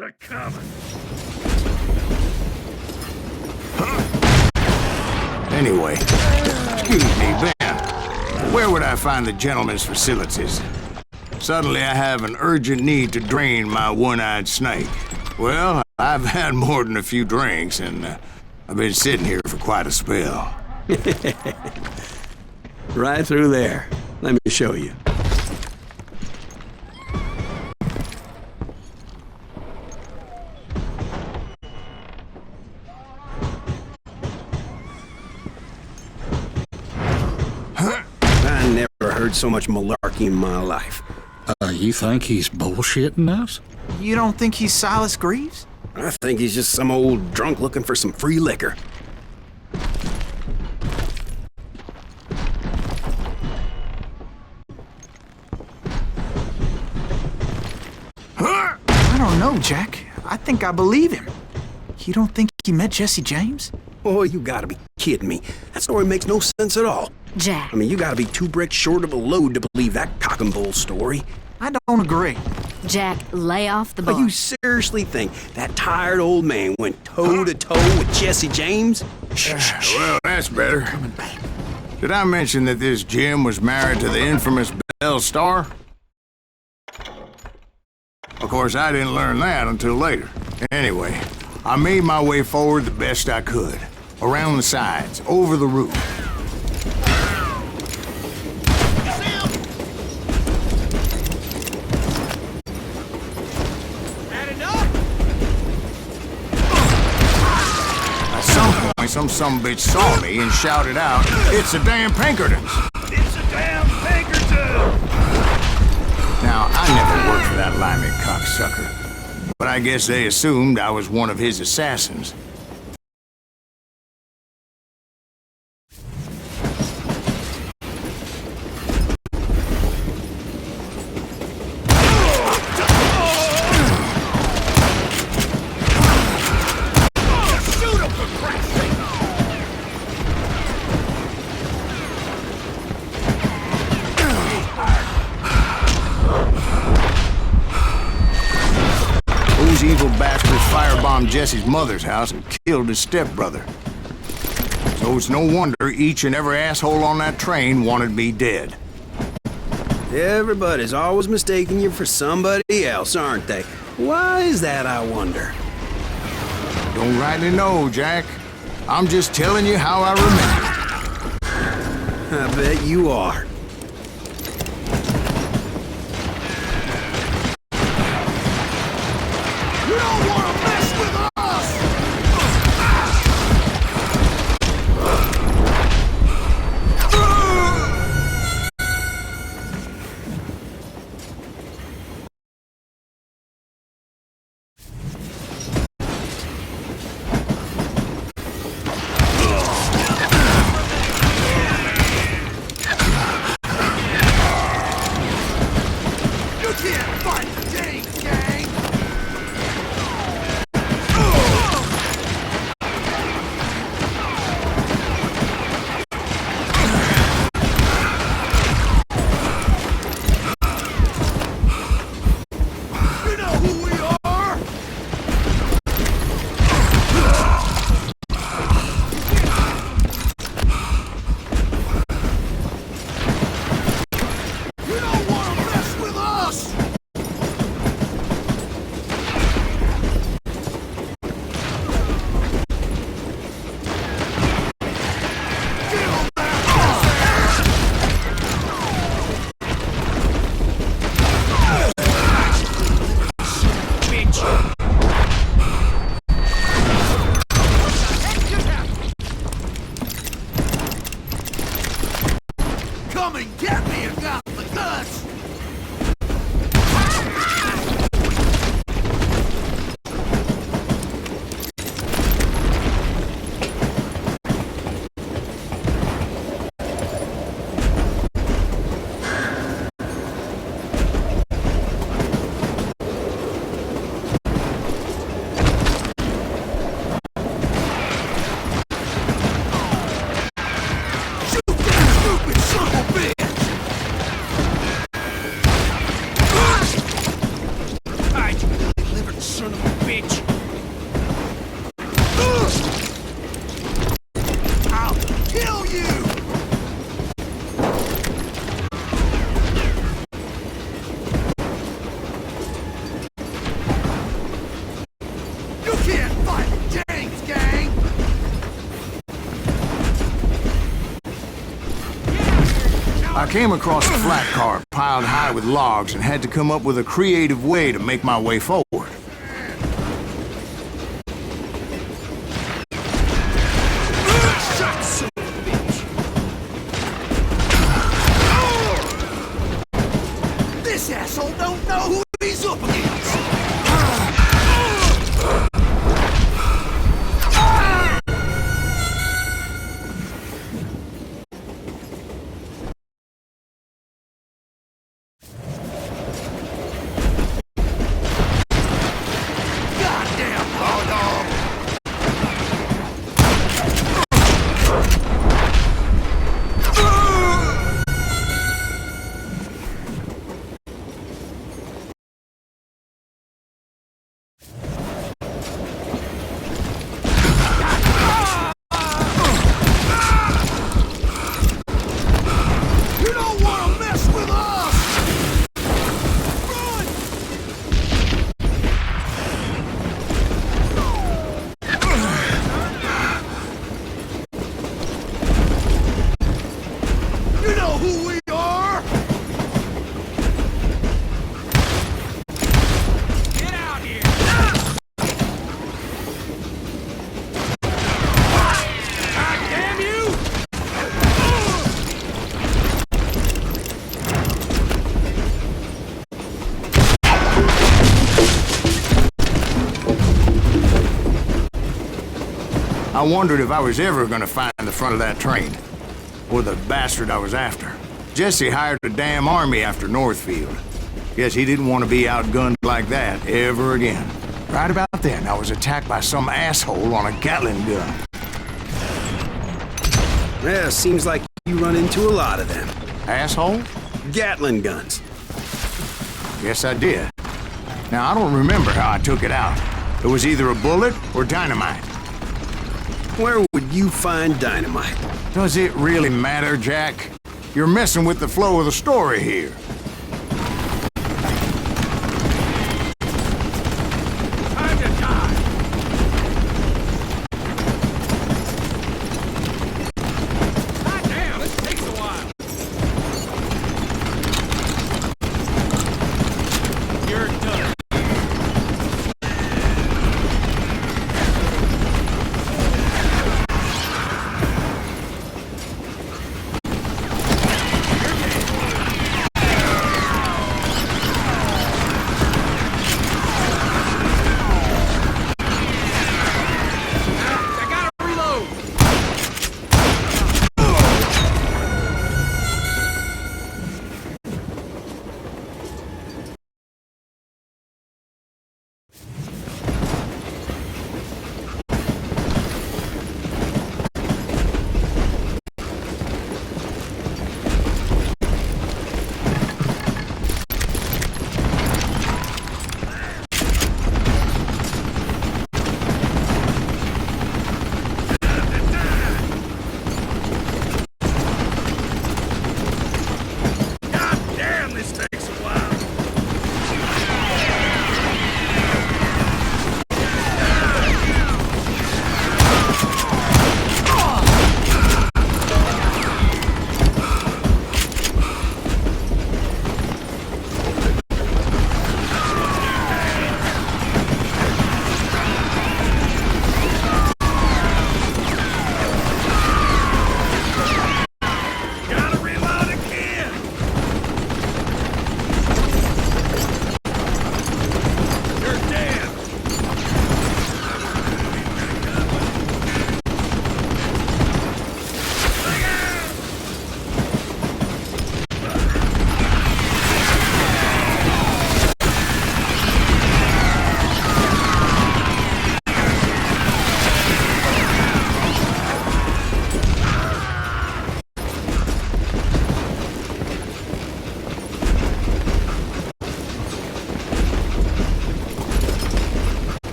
are coming. Anyway, excuse me, Ben. Where would I find the gentleman's facilities? Suddenly I have an urgent need to drain my one-eyed snake. Well, I've had more than a few drinks, and I've been sitting here for quite a spell. Right through there. Let me show you. I never heard so much malarkey in my life. You think he's bullshitting us? You don't think he's Silas Greaves? I think he's just some old drunk looking for some free liquor. I don't know, Jack. I think I believe him. You don't think he met Jesse James? Oh, you gotta be kidding me. That story makes no sense at all. Jack. I mean, you gotta be 2 bricks short of a load to believe that cock and bull story. I don't agree. Jack, lay off the bar. Oh, you seriously think that tired old man went toe-to-toe with Jesse James? Well, that's better. Did I mention that this Jim was married to the infamous Belle Starr? Of course, I didn't learn that until later. Anyway, I made my way forward the best I could. Around the sides, over the roof. At some point, some sumbitch saw me and shouted out, "It's a damn Pinkertons!" It's a damn Pinkerton! Now, I never worked for that limey cocksucker, but I guess they assumed I was one of his assassins. Those evil bastards firebombed Jesse's mother's house and killed his stepbrother. So it's no wonder each and every asshole on that train wanted me dead. Everybody's always mistaking you for somebody else, aren't they? Why is that, I wonder? Don't rightly know, Jack. I'm just telling you how I remember. I bet you are. You don't want to mess with us! You can't fight the James gang! You know who we are! You don't want to mess with us! Get on that Come and get me if got the guts! Shoot that stupid son of a bitch! I came across a flat car piled high with logs and had to come up with a creative way to make my way forward. This asshole don't know who he's up against! Goddamn hard dog! You don't want to mess with us! Run! You know who we are! Get out here! God damn you! I wondered if I was ever gonna find the front of that train. Or the bastard I was after. Jesse hired a damn army after Northfield. Guess he didn't want to be outgunned like that ever again. Right about then, I was attacked by some asshole on a Gatling gun. Yeah, seems like you run into a lot of them. Asshole? Gatling guns. Yes, I did. Now, I don't remember how I took it out. It was either a bullet or dynamite. Where would you find dynamite? Does it really matter, Jack? You're messing with the flow of the story here. Time to die! God damn, this takes a while! You're done.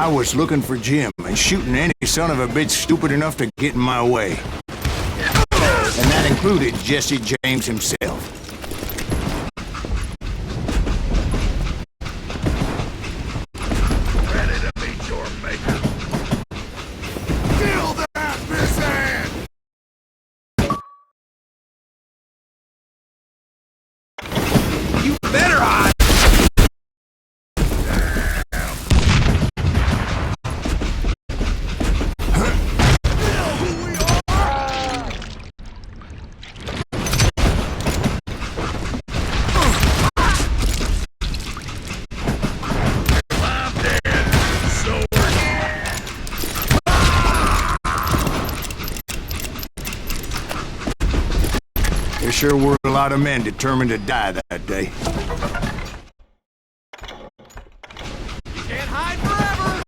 I was looking for Jim and shooting any son of a bitch stupid enough to get in my way. And that included Jesse James himself. Ready to meet your maker. Kill that mishap! You better hide! There sure were a lot of men determined to die that day. Can't hide forever!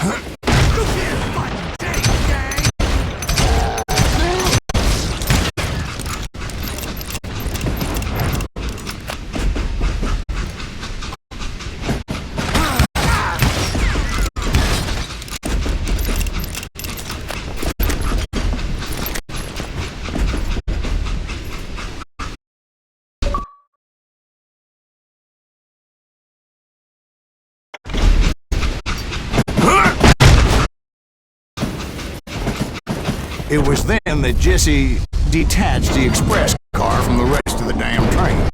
You can't fight James, gang! It was then that Jesse detached the express car from the rest of the damn train.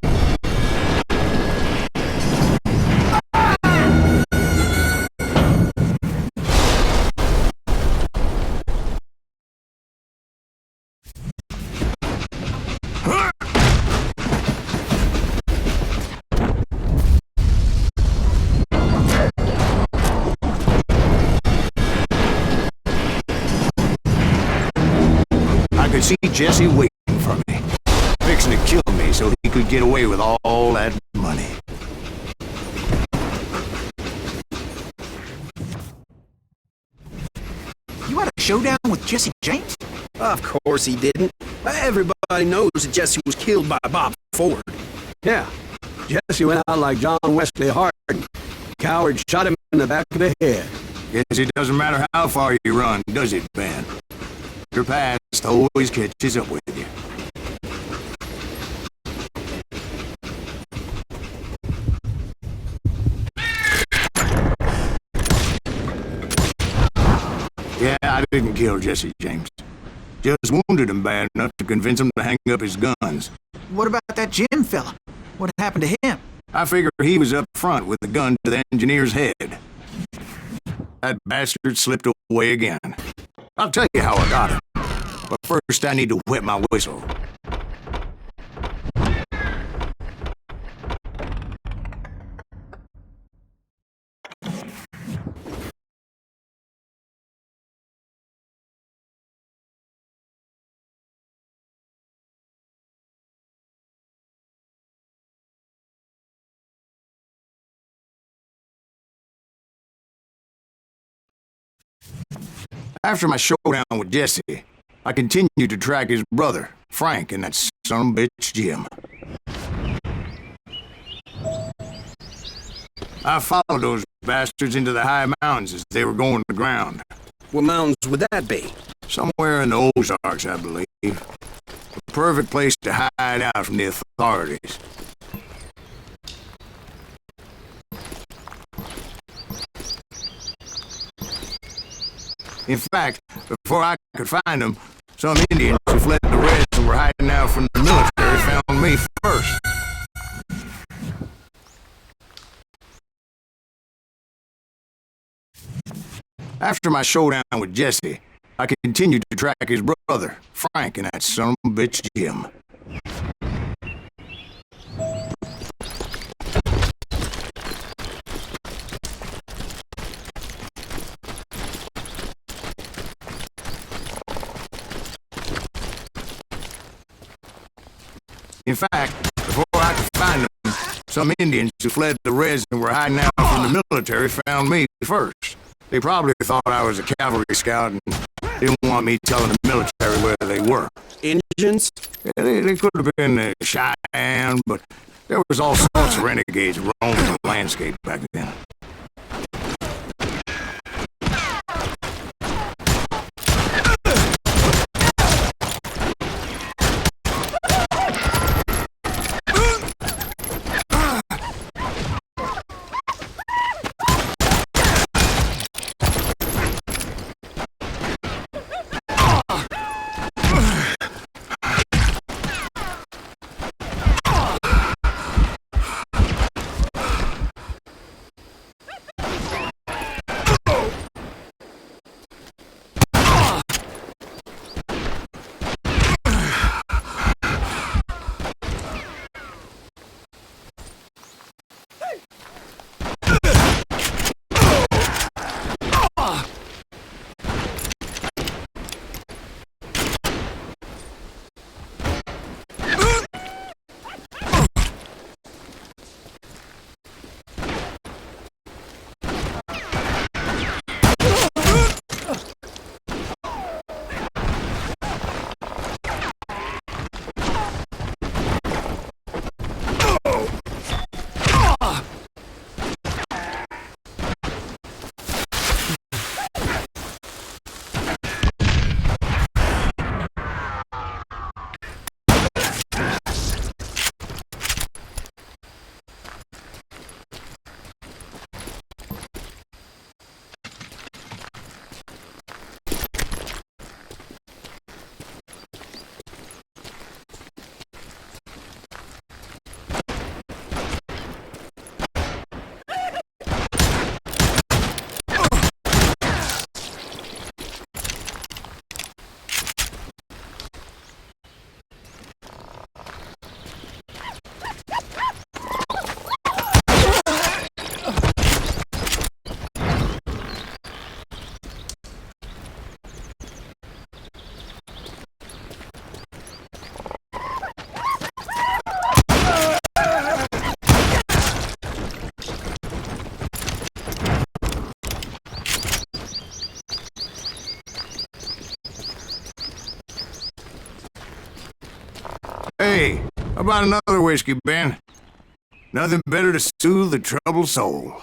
I could see Jesse waiting for me, fixing to kill me so he could get away with all that money. You had a showdown with Jesse James? Of course he didn't. Everybody knows that Jesse was killed by Bob Ford. Yeah, Jesse went out like John Wesley Hardin. Coward shot him in the back of the head. Guess it doesn't matter how far you run, does it, Ben? Your past always catches up with you. Yeah, I didn't kill Jesse James. Just wounded him bad enough to convince him to hang up his guns. What about that Jim fella? What happened to him? I figure he was up front with the gun to the engineer's head. That bastard slipped away again. I'll tell you how I got him. But first I need to wet my whistle. After my showdown with Jesse, I continued to track his brother, Frank, and that son of a bitch, Jim. I followed those bastards into the high mountains as they were going to ground. What mountains would that be? Somewhere in the Ozarks, I believe. The perfect place to hide out from the authorities. In fact, before I could find them, some Indians who fled the Reds and were hiding out from the military found me first. After my showdown with Jesse, I continued to track his brother, Frank, and that son of a bitch, Jim. In fact, before I could find them, some Indians who fled the Reds and were hiding out from the military found me first. They probably thought I was a cavalry scout and didn't want me telling the military where they were. Indians? Yeah, they could have been Cheyenne, but There was all sorts of renegades roaming the landscape back then. Hey, how about another whiskey, Ben? Nothing better to soothe a troubled soul.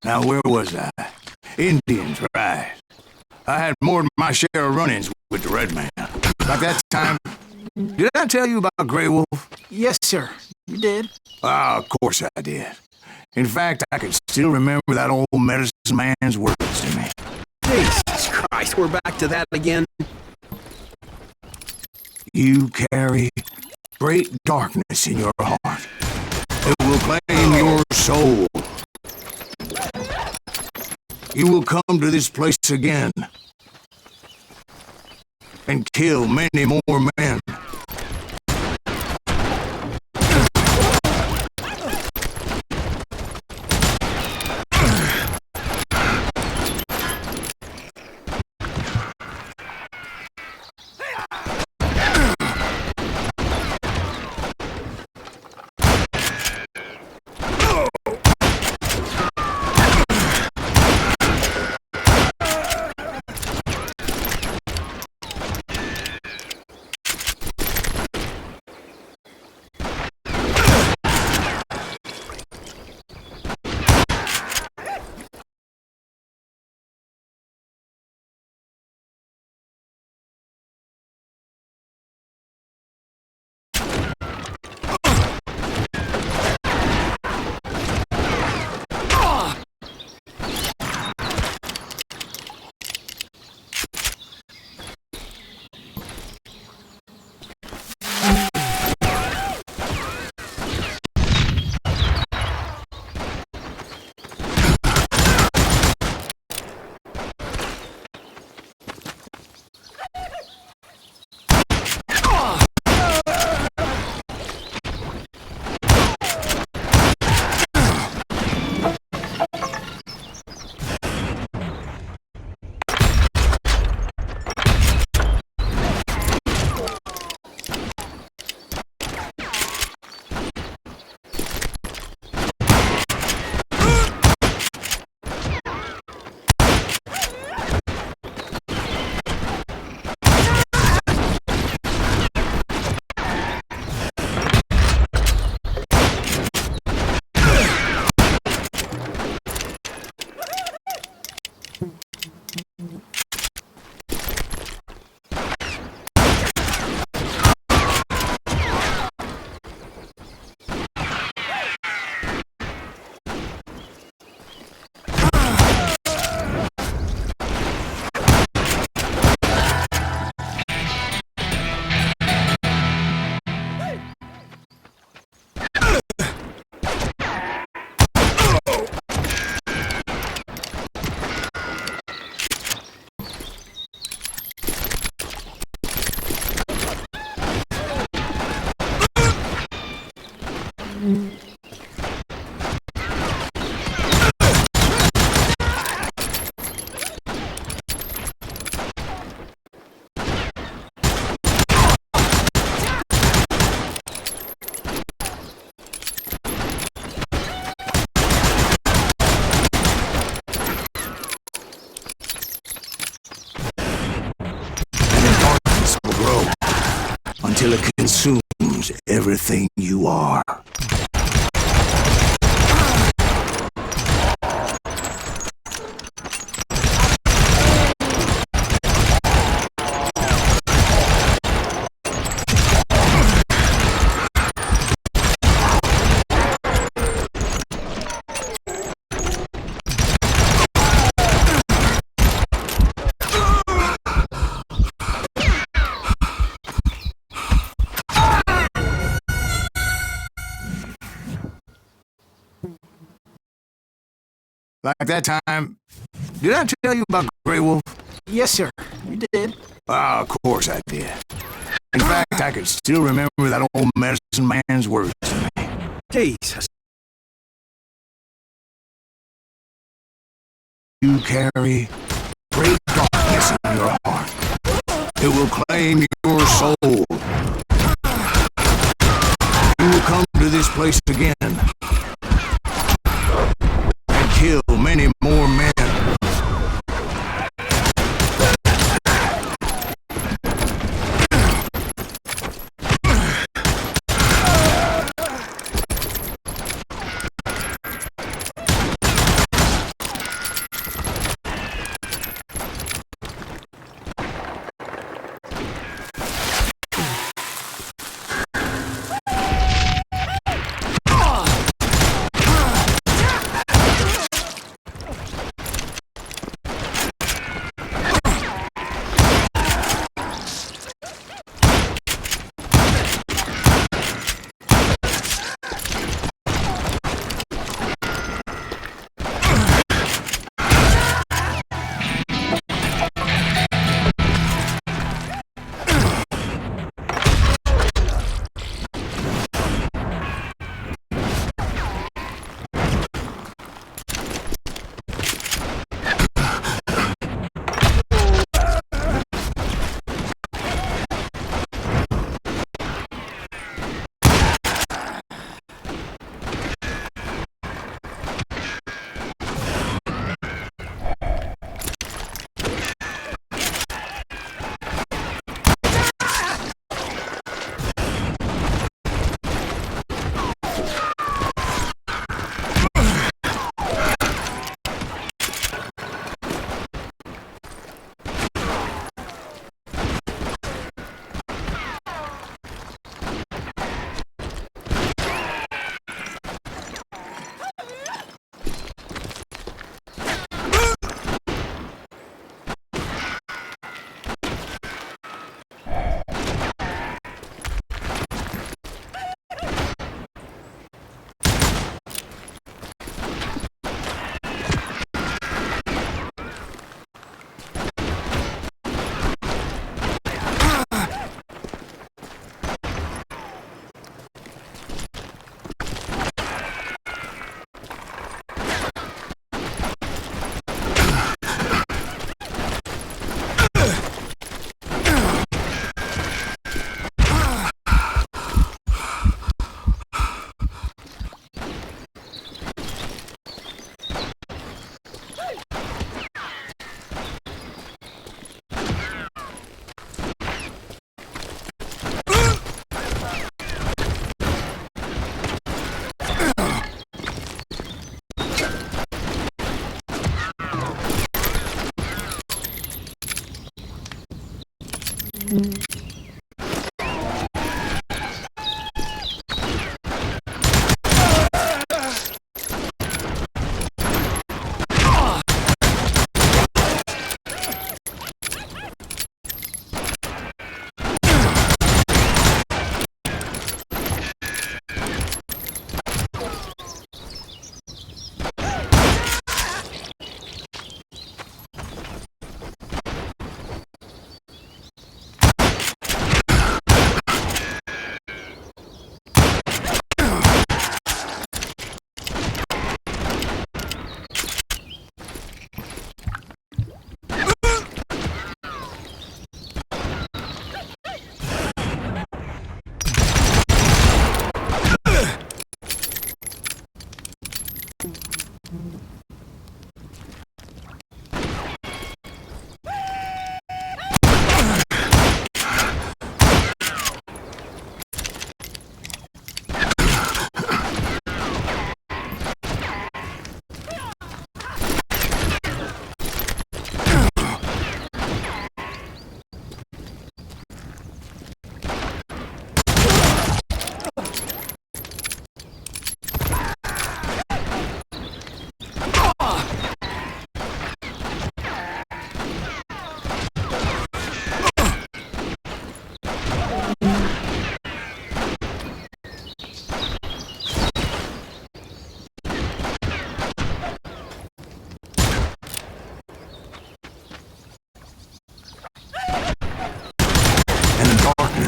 Now, where was I? Indians, right. I had more than my share of run-ins with the Red Man. Like that time... Did I tell you about Grey Wolf? Yes, sir. You did. Ah, of course I did. In fact, I can still remember that old medicine man's words to me. Jesus Christ, we're back to that again. You carry great darkness in your heart. It will claim your soul. You will come to this place again and kill many more men. everything you are. Like that time, did I tell you about Grey Wolf? Yes, sir. You did. Ah, of course I did. In fact, I can still remember that old medicine man's words to me. Jesus. You carry great darkness in your heart. It will claim your soul. You will come to this place again and kill many more men.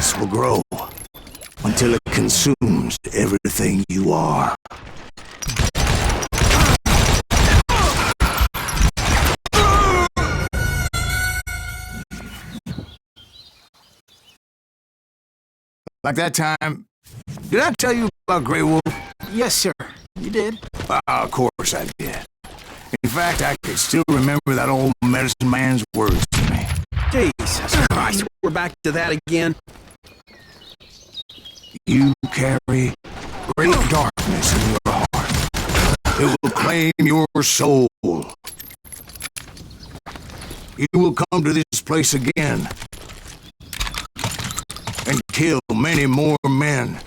darkness will grow until it consumes everything you are. Like that time, did I tell you about Grey Wolf? Yes, sir. You did. Of course I did. In fact, I can still remember that old medicine man's words to me. Jesus Christ, we're back to that again. You carry great darkness in your heart. It will claim your soul. You will come to this place again and kill many more men.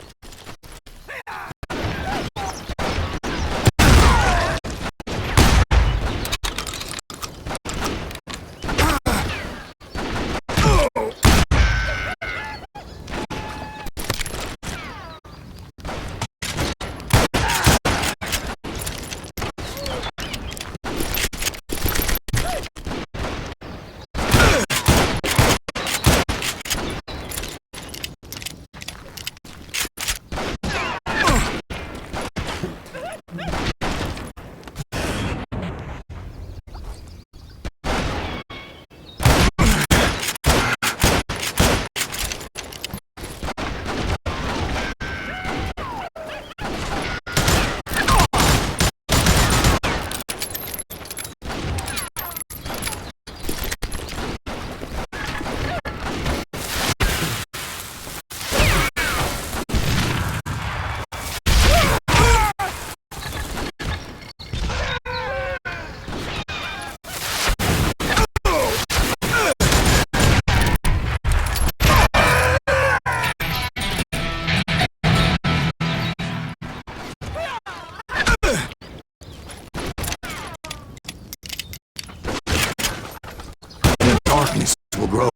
Darkness will grow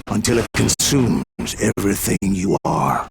until it consumes everything you are.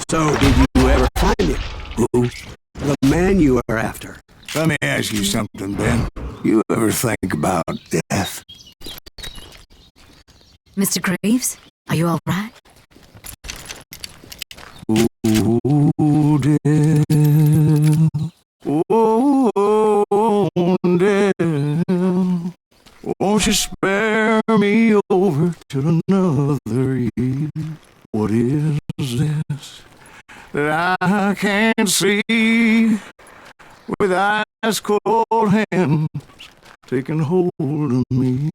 So, did you ever find him? Who? The man you are after. Let me ask you something, Ben. You ever think about death? Mr. Graves, are you all right? Ooh, death. Oh, death. Won't you spare me over till another year? What is this that I can't see with ice cold hands taking hold of me?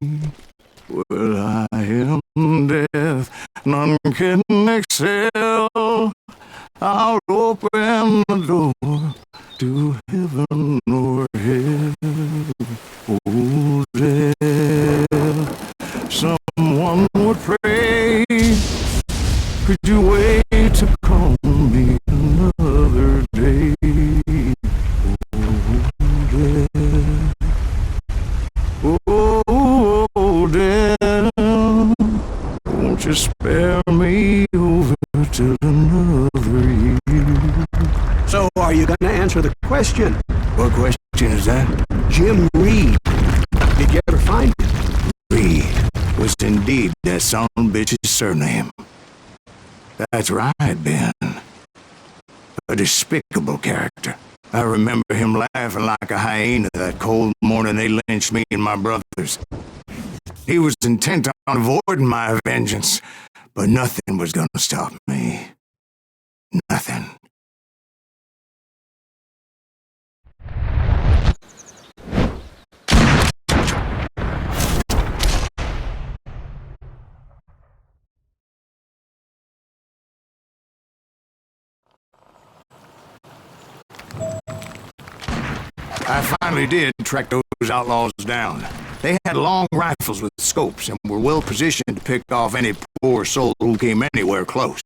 Well, I am death, none can excel. I'll open the door to heaven or hell. Oh, would pray. Could you wait to call me another day? Oh, Dad, won't you spare me over till another year? So, are you gonna answer the question? What question is that? Jim Reed. Did you ever find him? Reed was indeed that son of a bitch's surname. That's right, Ben. A despicable character. I remember him laughing like a hyena that cold morning they lynched me and my brothers. He was intent on avoiding my vengeance, but nothing was gonna stop me. Nothing. I finally did track those outlaws down. They had long rifles with scopes and were well positioned to pick off any poor soul who came anywhere close.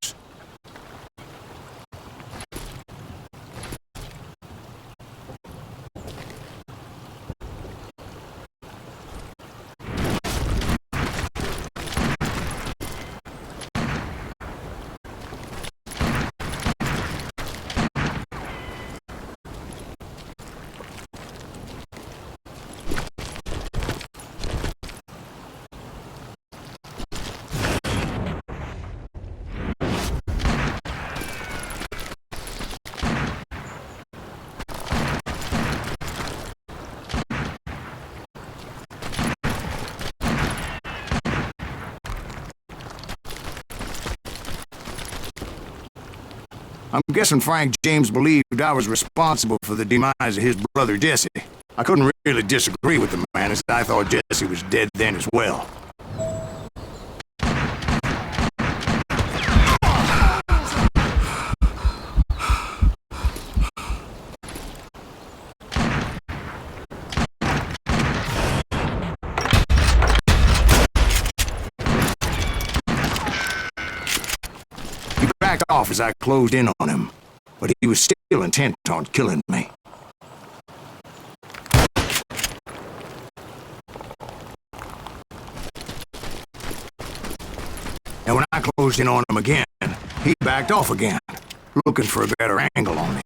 I'm guessing Frank James believed I was responsible for the demise of his brother Jesse. I couldn't really disagree with the man, as I thought Jesse was dead then as well. He backed off as I closed in on him, but he was still intent on killing me. And when I closed in on him again, he backed off again, looking for a better angle on me.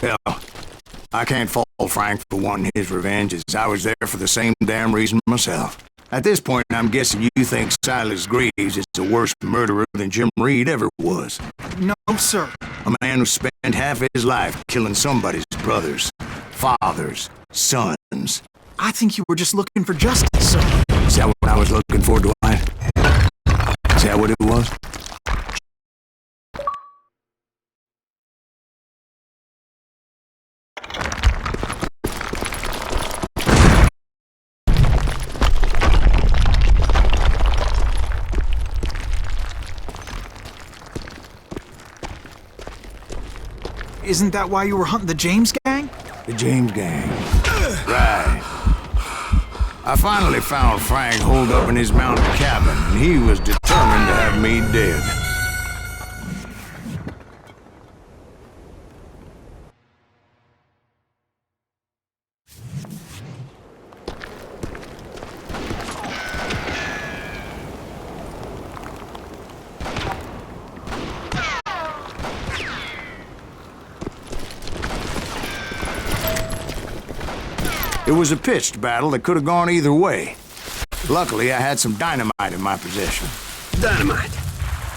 Hell, I can't fault Frank for wanting his revenge, as I was there for the same damn reason myself. At this point, I'm guessing you think Silas Greaves is a worse murderer than Jim Reed ever was. No, sir. A man who spent half his life killing somebody's brothers, fathers, sons. I think you were just looking for justice, sir. Is that what I was looking for, Dwight? Is that what it was? Isn't that why you were hunting the James gang? The James gang. Right. I finally found Frank holed up in his mountain cabin, and he was determined to have me dead. It was a pitched battle that could have gone either way. Luckily, I had some dynamite in my possession. Dynamite.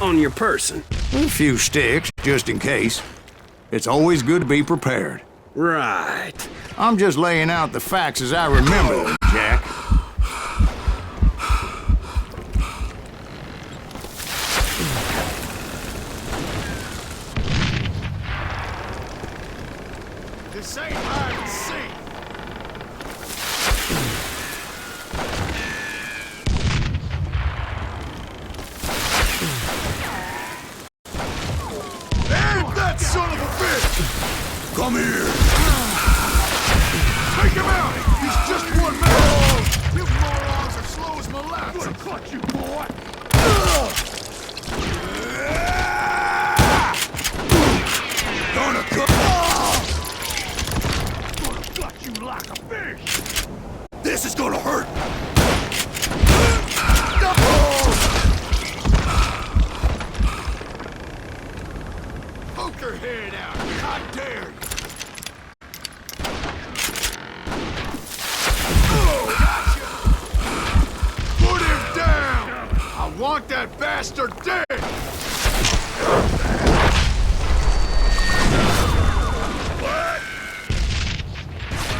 On your person. A few sticks, just in case. It's always good to be prepared. Right. I'm just laying out the facts as I remember them, Jack. This ain't hide and seek. you like a fish! This is gonna hurt! Poke your head out! I dare you! Gotcha! Put him down! I want that bastard dead! What?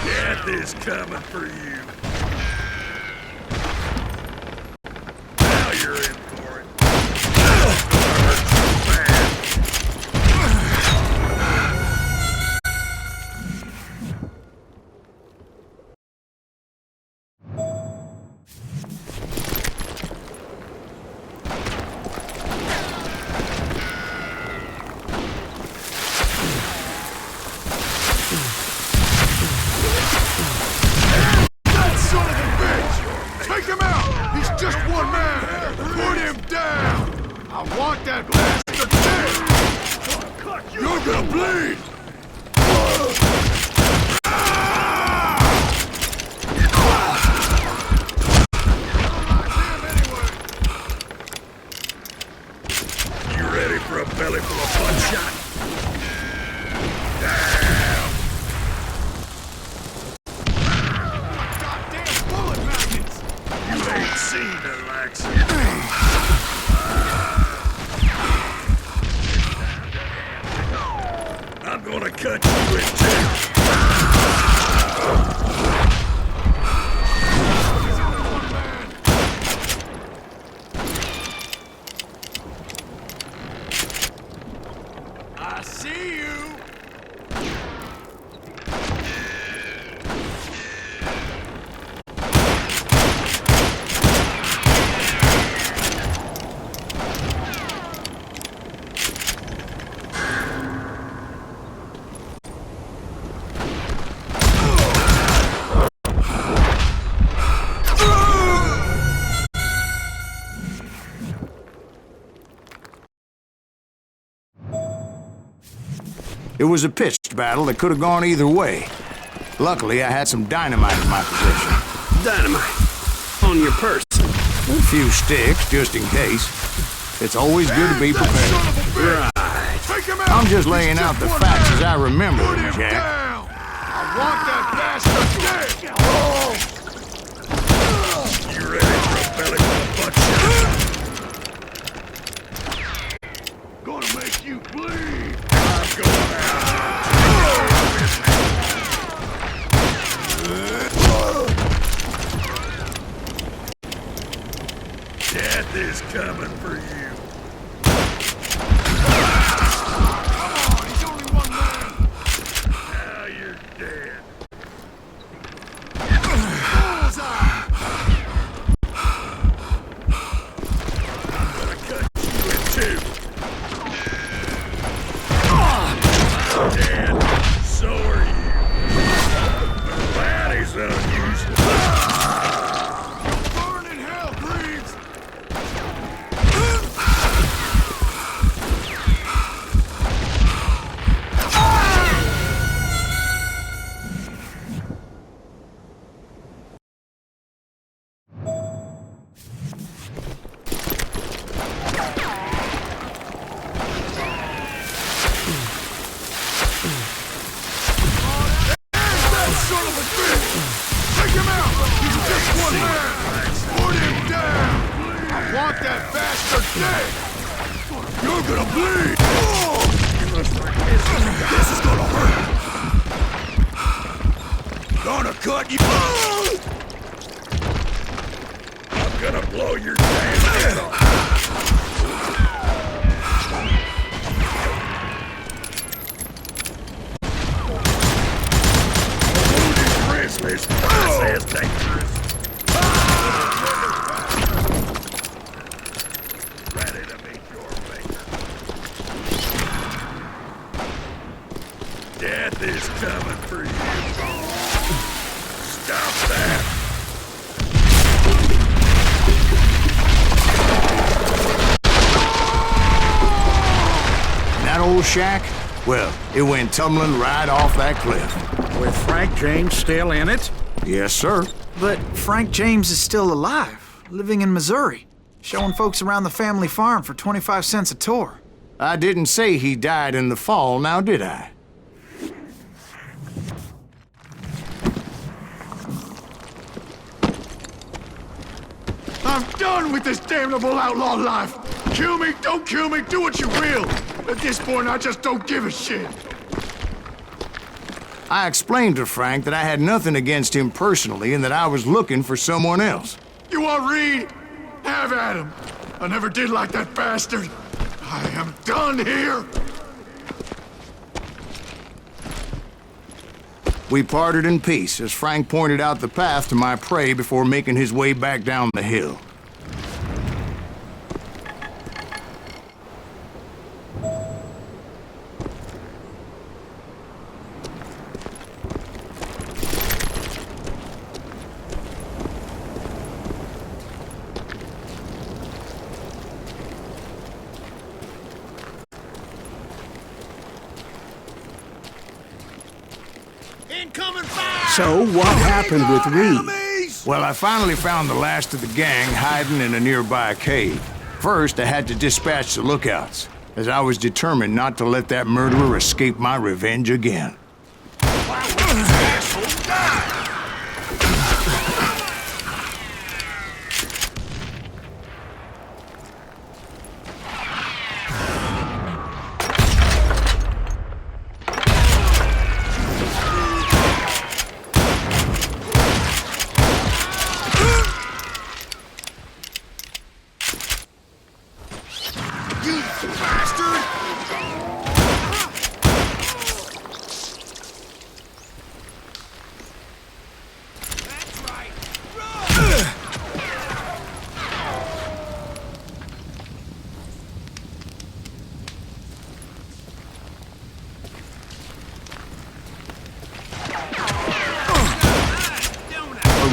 Death is coming for you. Now you're in for it. Hurt you bad. I'm gonna cut you in two. I see you. It was a pitched battle that could have gone either way. Luckily, I had some dynamite in my possession. Dynamite. On your person. A few sticks, just in case. It's always good to be prepared. Right. Take him out. I'm just laying out the facts as I remember Put them, him Jack. down. I want that bastard dead. You ready for a belly full of butt shot? Gonna make you bleed. I'm going out. Death is coming for you. Come on, he's only one man. Now you're dead. Bullseye. I'm gonna cut you in two. Dead. So are you. That is unusual. Burn in hell, Greaves. Son of a bitch! Take him out! He's just one man! Put him down! I want that bastard dead! You're gonna bleed! This is gonna hurt! Gonna cut you! I'm gonna blow your damn head off. This process dangerous. Ready to meet your fate. Death is coming for you. Stop that. That old shack? Well, it went tumbling right off that cliff. With Frank James still in it? Yes, sir. But Frank James is still alive, living in Missouri, showing folks around the family farm for 25 cents a tour. I didn't say he died in the fall, now did I? I'm done with this damnable outlaw life. Kill me, don't kill me, do what you will. At this point, I just don't give a shit. I explained to Frank that I had nothing against him personally and that I was looking for someone else. You want Reed? Have at him. I never did like that bastard. I am done here. We parted in peace as Frank pointed out the path to my prey before making his way back down the hill. So what happened with Reed? Well, I finally found the last of the gang hiding in a nearby cave. First, I had to dispatch the lookouts, as I was determined not to let that murderer escape my revenge again.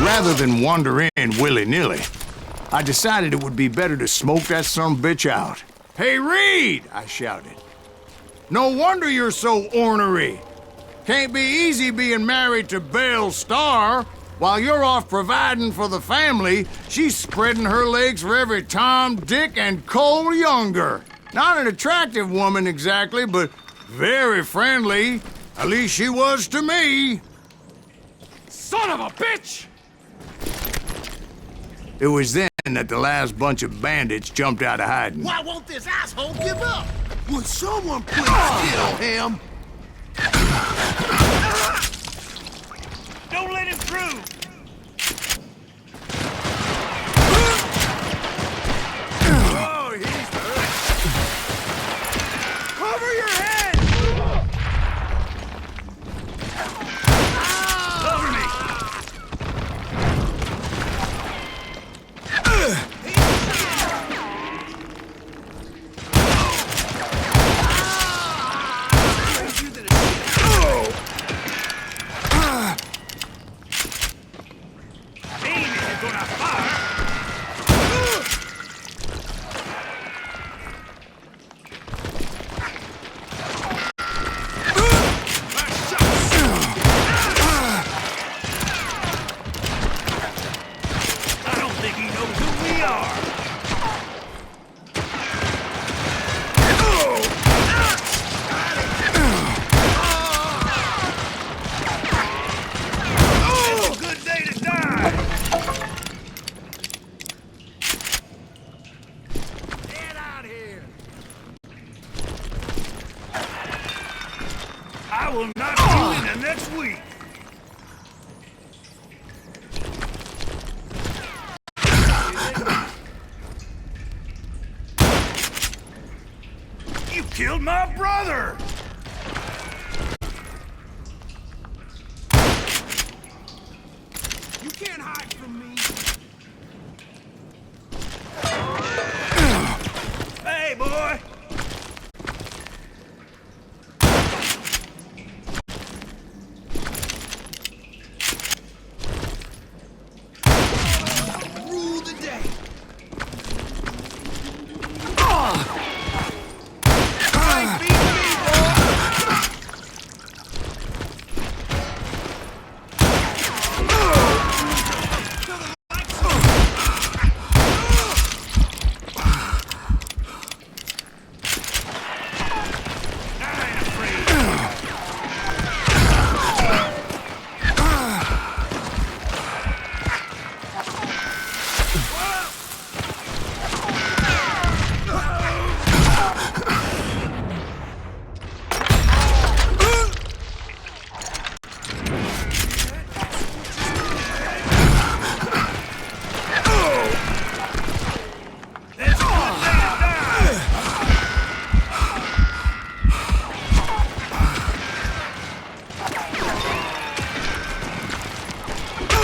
Rather than wander in willy-nilly, I decided it would be better to smoke that sumbitch out. "Hey, Reed!" I shouted. "No wonder you're so ornery. Can't be easy being married to Belle Starr. While you're off providing for the family, she's spreading her legs for every Tom, Dick, and Cole Younger. Not an attractive woman exactly, but very friendly. At least she was to me." Son of a bitch! It was then that the last bunch of bandits jumped out of hiding. Why won't this asshole give up? Would someone please kill him? Don't let him through! Oh, he's hurt. Cover your head! Cover me! I will not see you in the next week. You killed my brother! You can't hide from me. Hey, boy!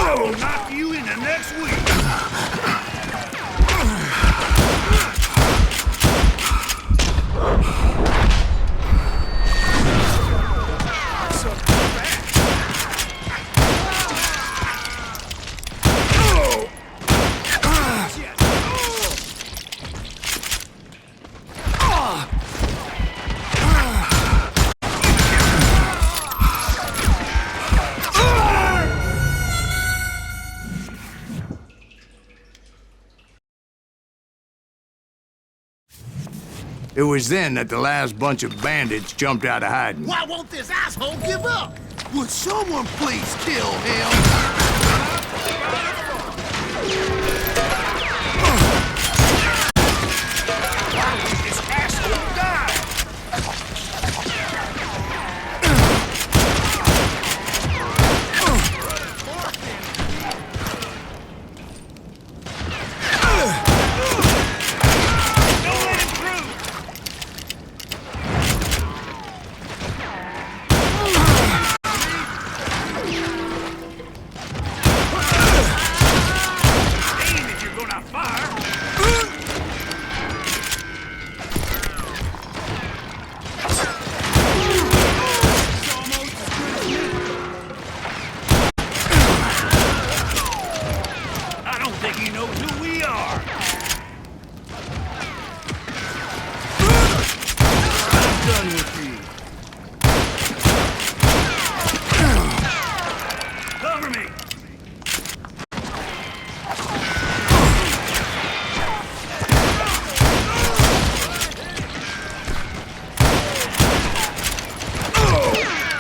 I will knock you into next week. It was then that the last bunch of bandits jumped out of hiding. Why won't this asshole give up? Would someone please kill him? This asshole died. Don't let him through. Aim if you're gonna fire. I don't think he knows who we are. I'm done with you. Cover me.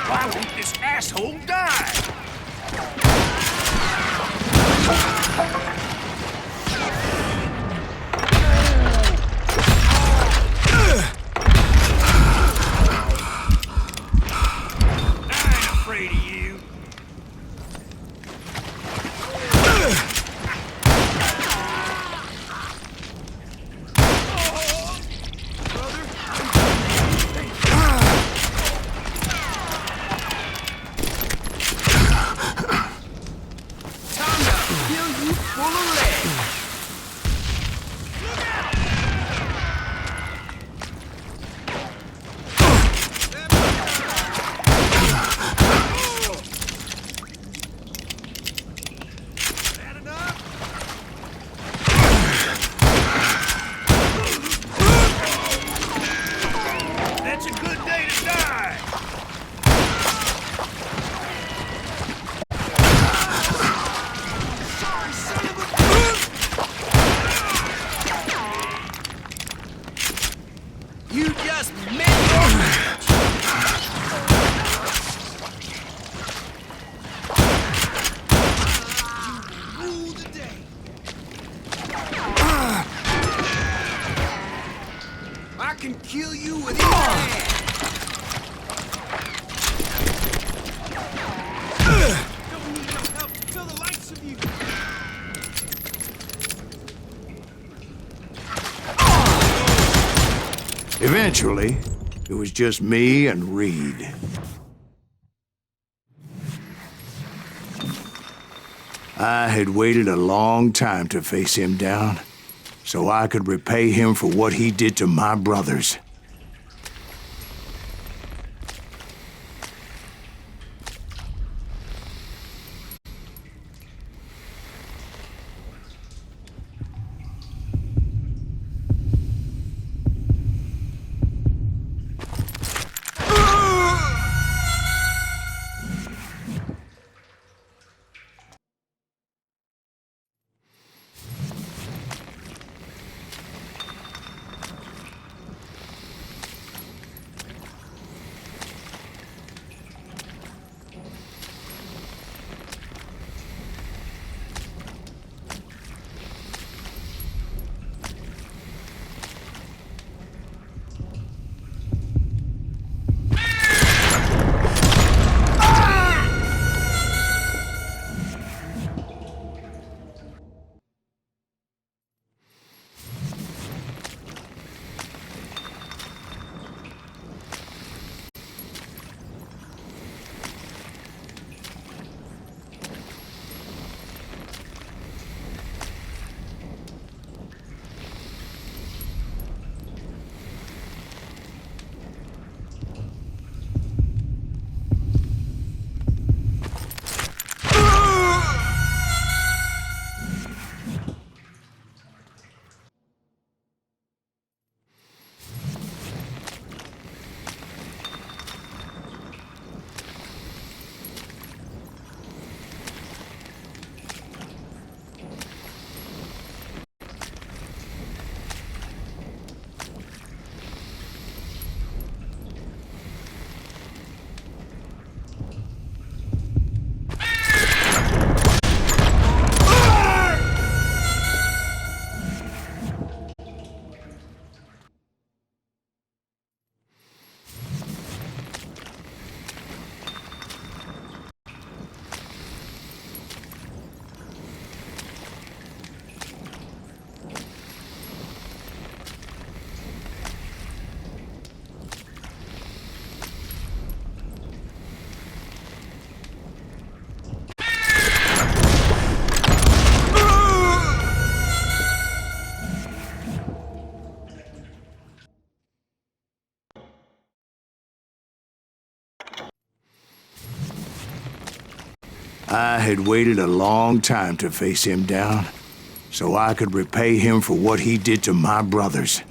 Why won't this asshole die? I ain't afraid of you. Time to fill you full of lead. That's a good day to die. You just made your match. You rule the day. I can kill you with either hand. Don't need no help to kill the likes of you. Eventually, it was just me and Reed. I had waited a long time to face him down, so I could repay him for what he did to my brothers. I had waited a long time to face him down, so I could repay him for what he did to my brothers.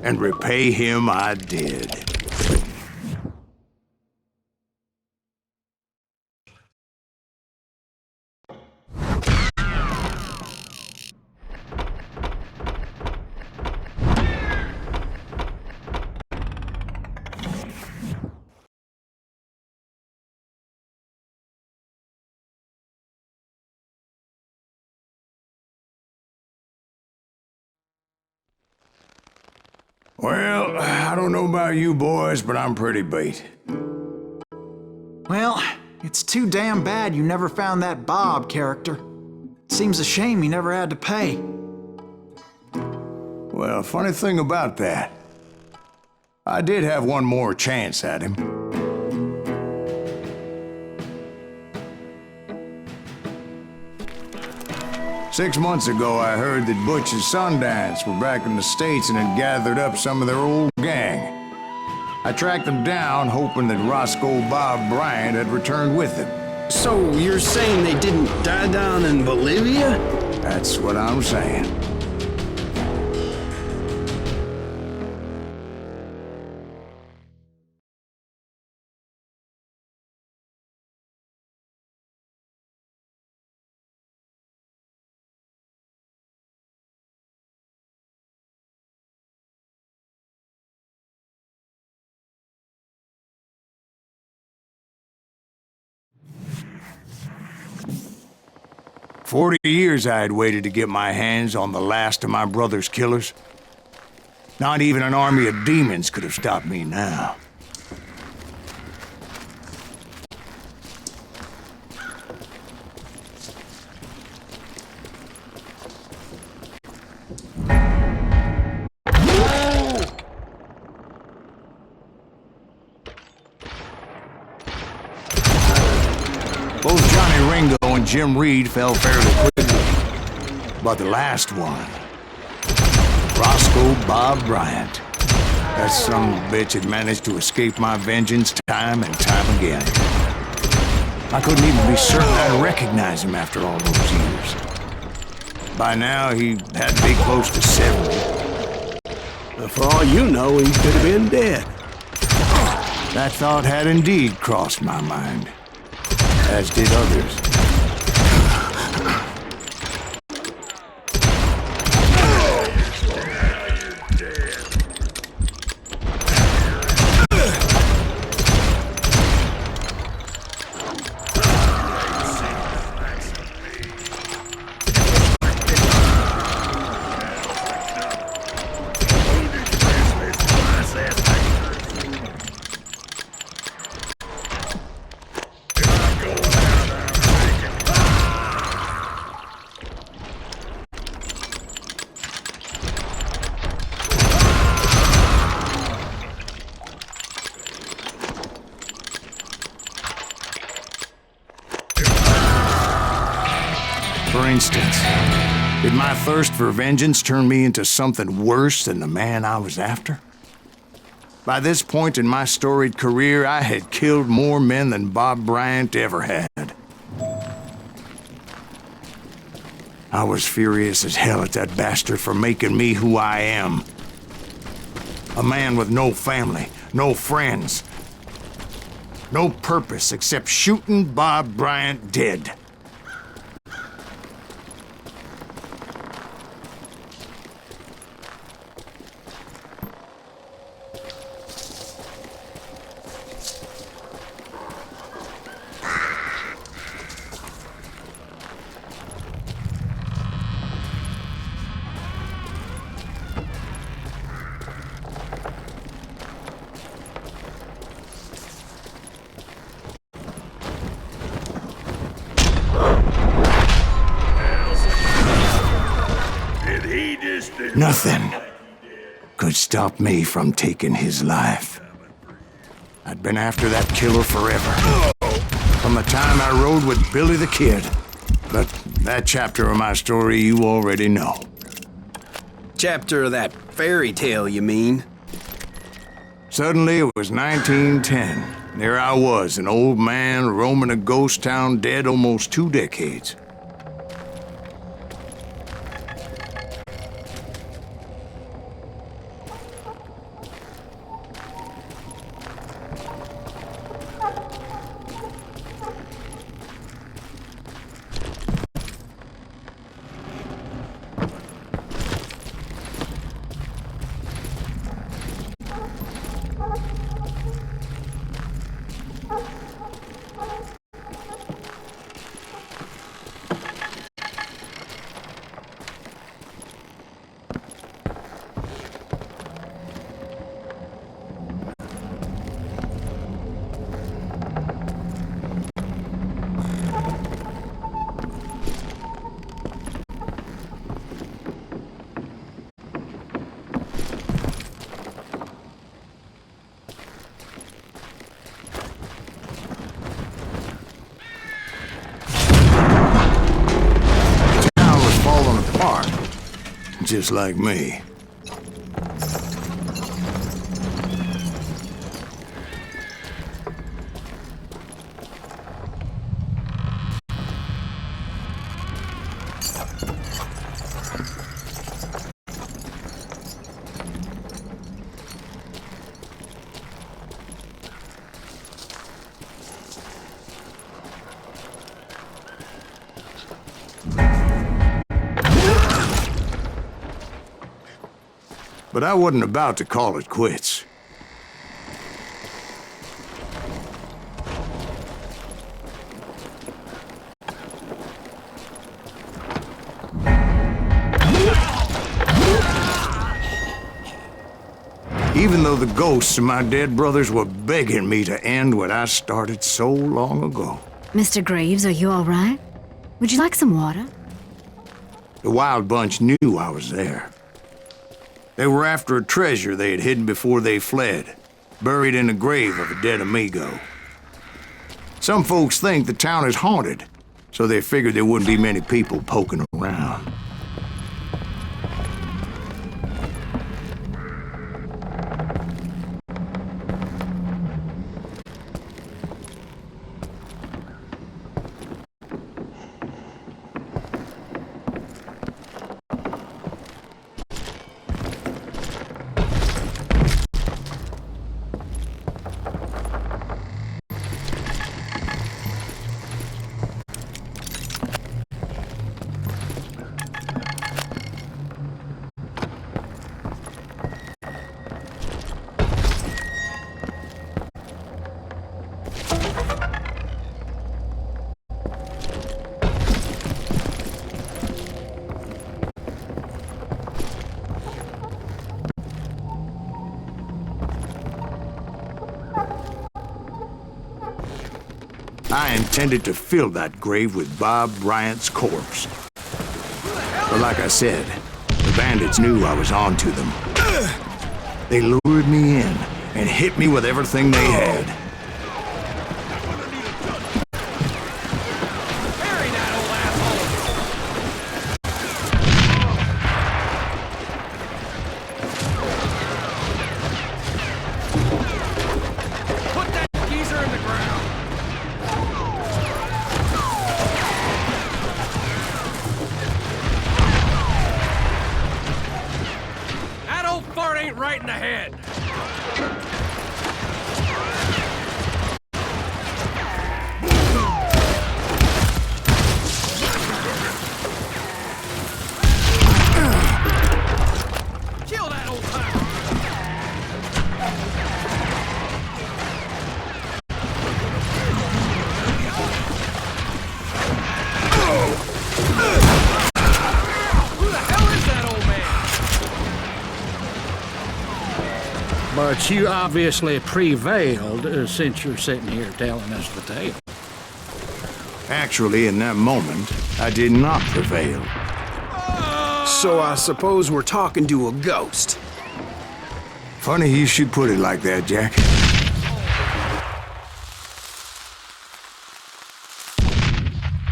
And repay him I did. Well, I don't know about you boys, but I'm pretty beat. Well, it's too damn bad you never found that Bob character. Seems a shame he never had to pay. Well, funny thing about that, I did have one more chance at him. Six months ago, I heard that Butch and Sundance were back in the States and had gathered up some of their old gang. I tracked them down, hoping that Roscoe Bob Bryant had returned with them. So you're saying they didn't die down in Bolivia? That's what I'm saying. "40 years I had waited to get my hands on the last of my brother's killers. Not even an army of demons could have stopped me now. Both Johnny Ringo and Jim Reed fell fairly quickly. But the last one, Roscoe Bob Bryant, that son of a bitch had managed to escape my vengeance time and time again. I couldn't even be certain I'd recognize him after all those years. By now, he had to be close to 70. For all you know, he could have been dead. That thought had indeed crossed my mind, as did others. For instance, did my thirst for vengeance turn me into something worse than the man I was after? By this point in my storied career, I had killed more men than Bob Bryant ever had. I was furious as hell at that bastard for making me who I am. A man with no family, no friends, no purpose except shooting Bob Bryant dead. Nothing could stop me from taking his life. I'd been after that killer forever. From the time I rode with Billy the Kid. But that chapter of my story you already know. Chapter of that fairy tale, you mean? Suddenly it was 1910. There I was, an old man roaming a ghost town dead almost 2 decades. Just like me. But I wasn't about to call it quits. Even though the ghosts of my dead brothers were begging me to end what I started so long ago. Mr. Graves, are you all right? Would you like some water? The Wild Bunch knew I was there. They were after a treasure they had hidden before they fled, buried in the grave of a dead amigo. Some folks think the town is haunted, so they figured there wouldn't be many people poking around. I intended to fill that grave with Bob Bryant's corpse. But like I said, the bandits knew I was on to them. They lured me in and hit me with everything they had. Ain't right in the head. Kill that old time. Who the hell is that old man? But you obviously prevailed since you're sitting here telling us the tale. Actually, in that moment, I did not prevail. So I suppose we're talking to a ghost. Funny you should put it like that, Jack.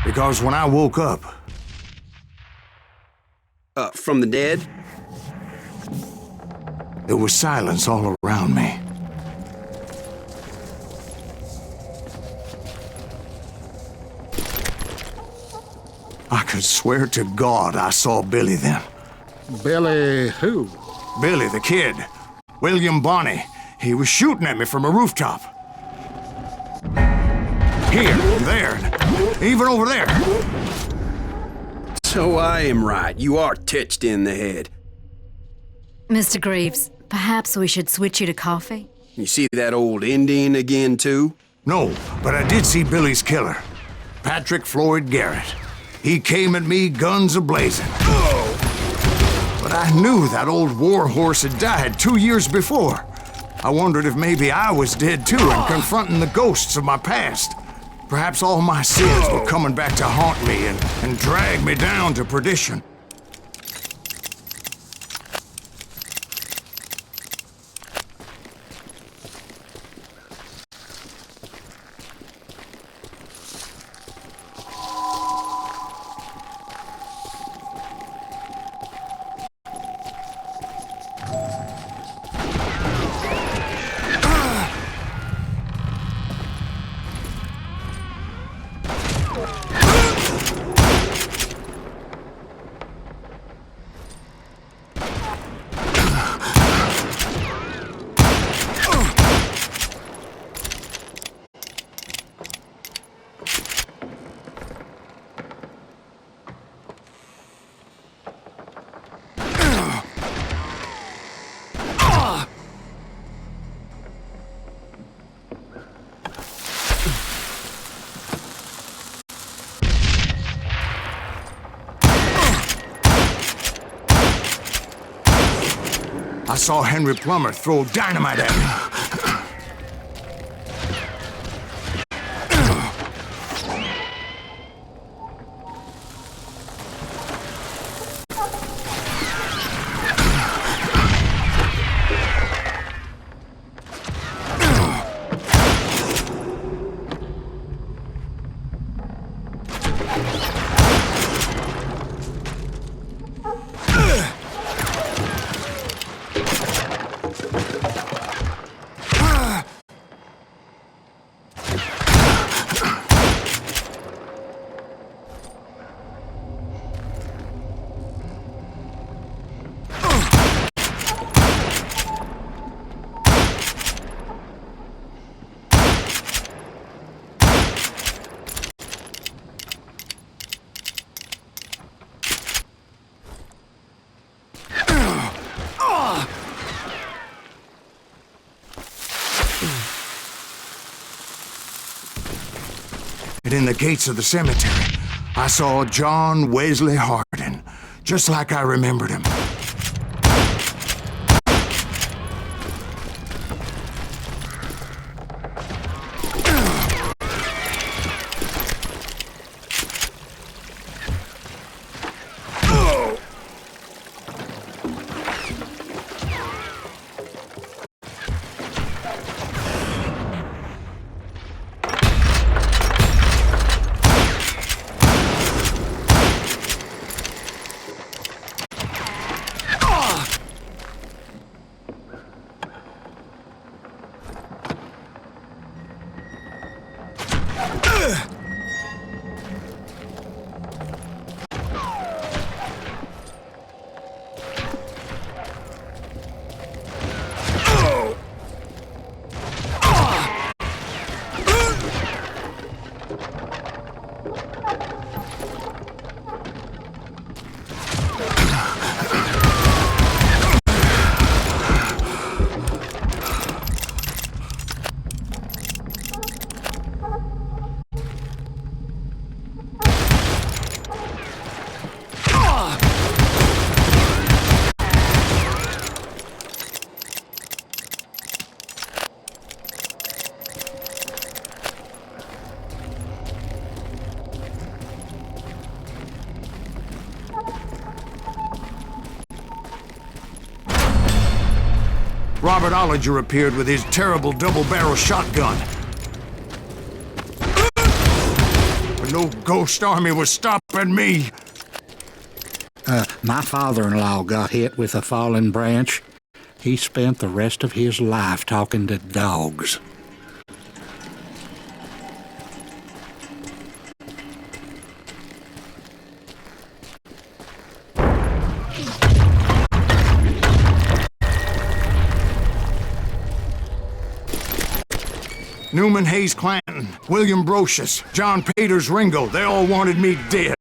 Because when I woke up, From the dead? there was silence all around me. I could swear to God I saw Billy then. Billy who? Billy, the kid. William Bonney. He was shooting at me from a rooftop. Here, there, and even over there. So I am right. You are titched in the head. Mr. Greaves, perhaps we should switch you to coffee? You see that old Indian again, too? No, but I did see Billy's killer. Patrick Floyd Garrett. He came at me guns a-blazing. But I knew that old war horse had died 2 years before. I wondered if maybe I was dead too and confronting the ghosts of my past. Perhaps all my sins were coming back to haunt me and drag me down to perdition. I saw Henry Plummer throw dynamite at me. And in the gates of the cemetery, I saw John Wesley Hardin, just like I remembered him. Robert Ollinger appeared with his terrible double-barrel shotgun. But no ghost army was stopping me. My father-in-law got hit with a fallen branch. He spent the rest of his life talking to dogs. Newman Hayes Clanton, William Brocious, John Peters Ringo, they all wanted me dead.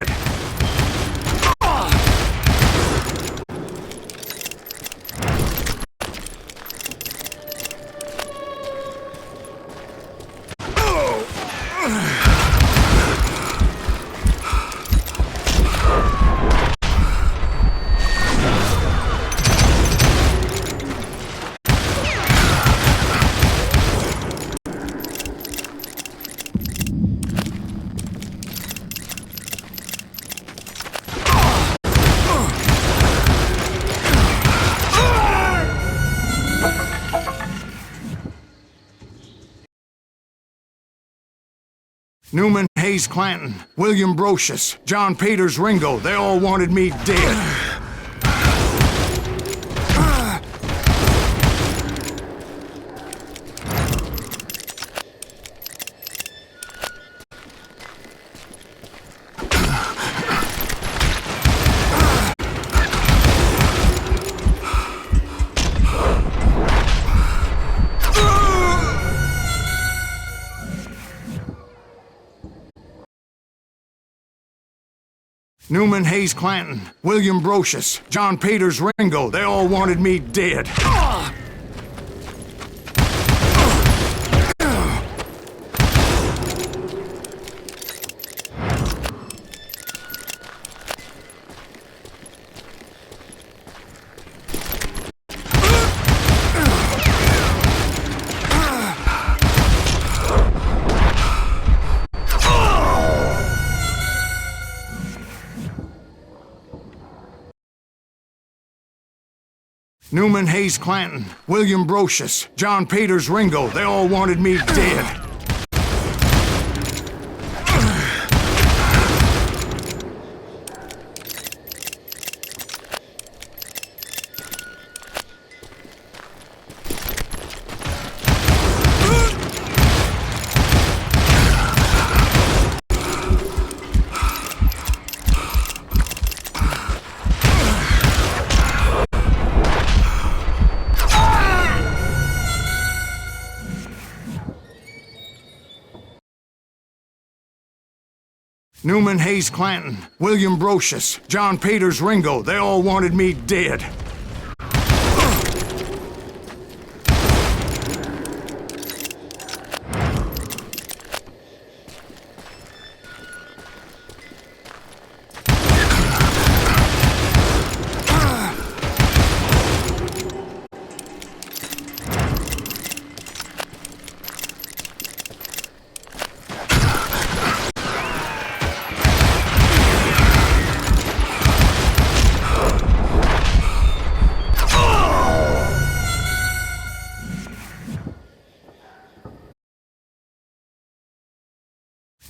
Newman Hayes Clanton, William Brocious, John Peters Ringo, they all wanted me dead. Newman Hayes Clanton, William Brocious, John Peters Ringo, they all wanted me dead. Newman Hayes Clanton, William Brocious, John Peters Ringo, they all wanted me dead. Newman Hayes Clanton, William Brocious, John Peters Ringo, they all wanted me dead.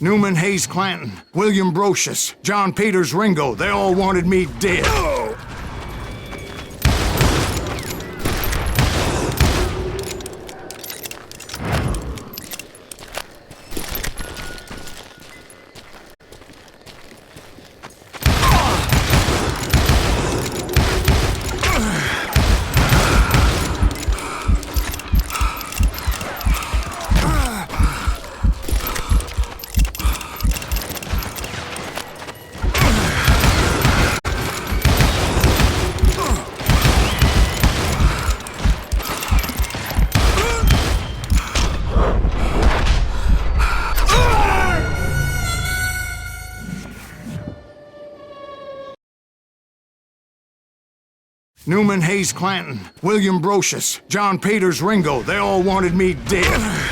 Newman Hayes Clanton, William Brocious, John Peters Ringo, they all wanted me dead. Newman Hayes Clanton, William Brocious, John Peters Ringo, they all wanted me dead.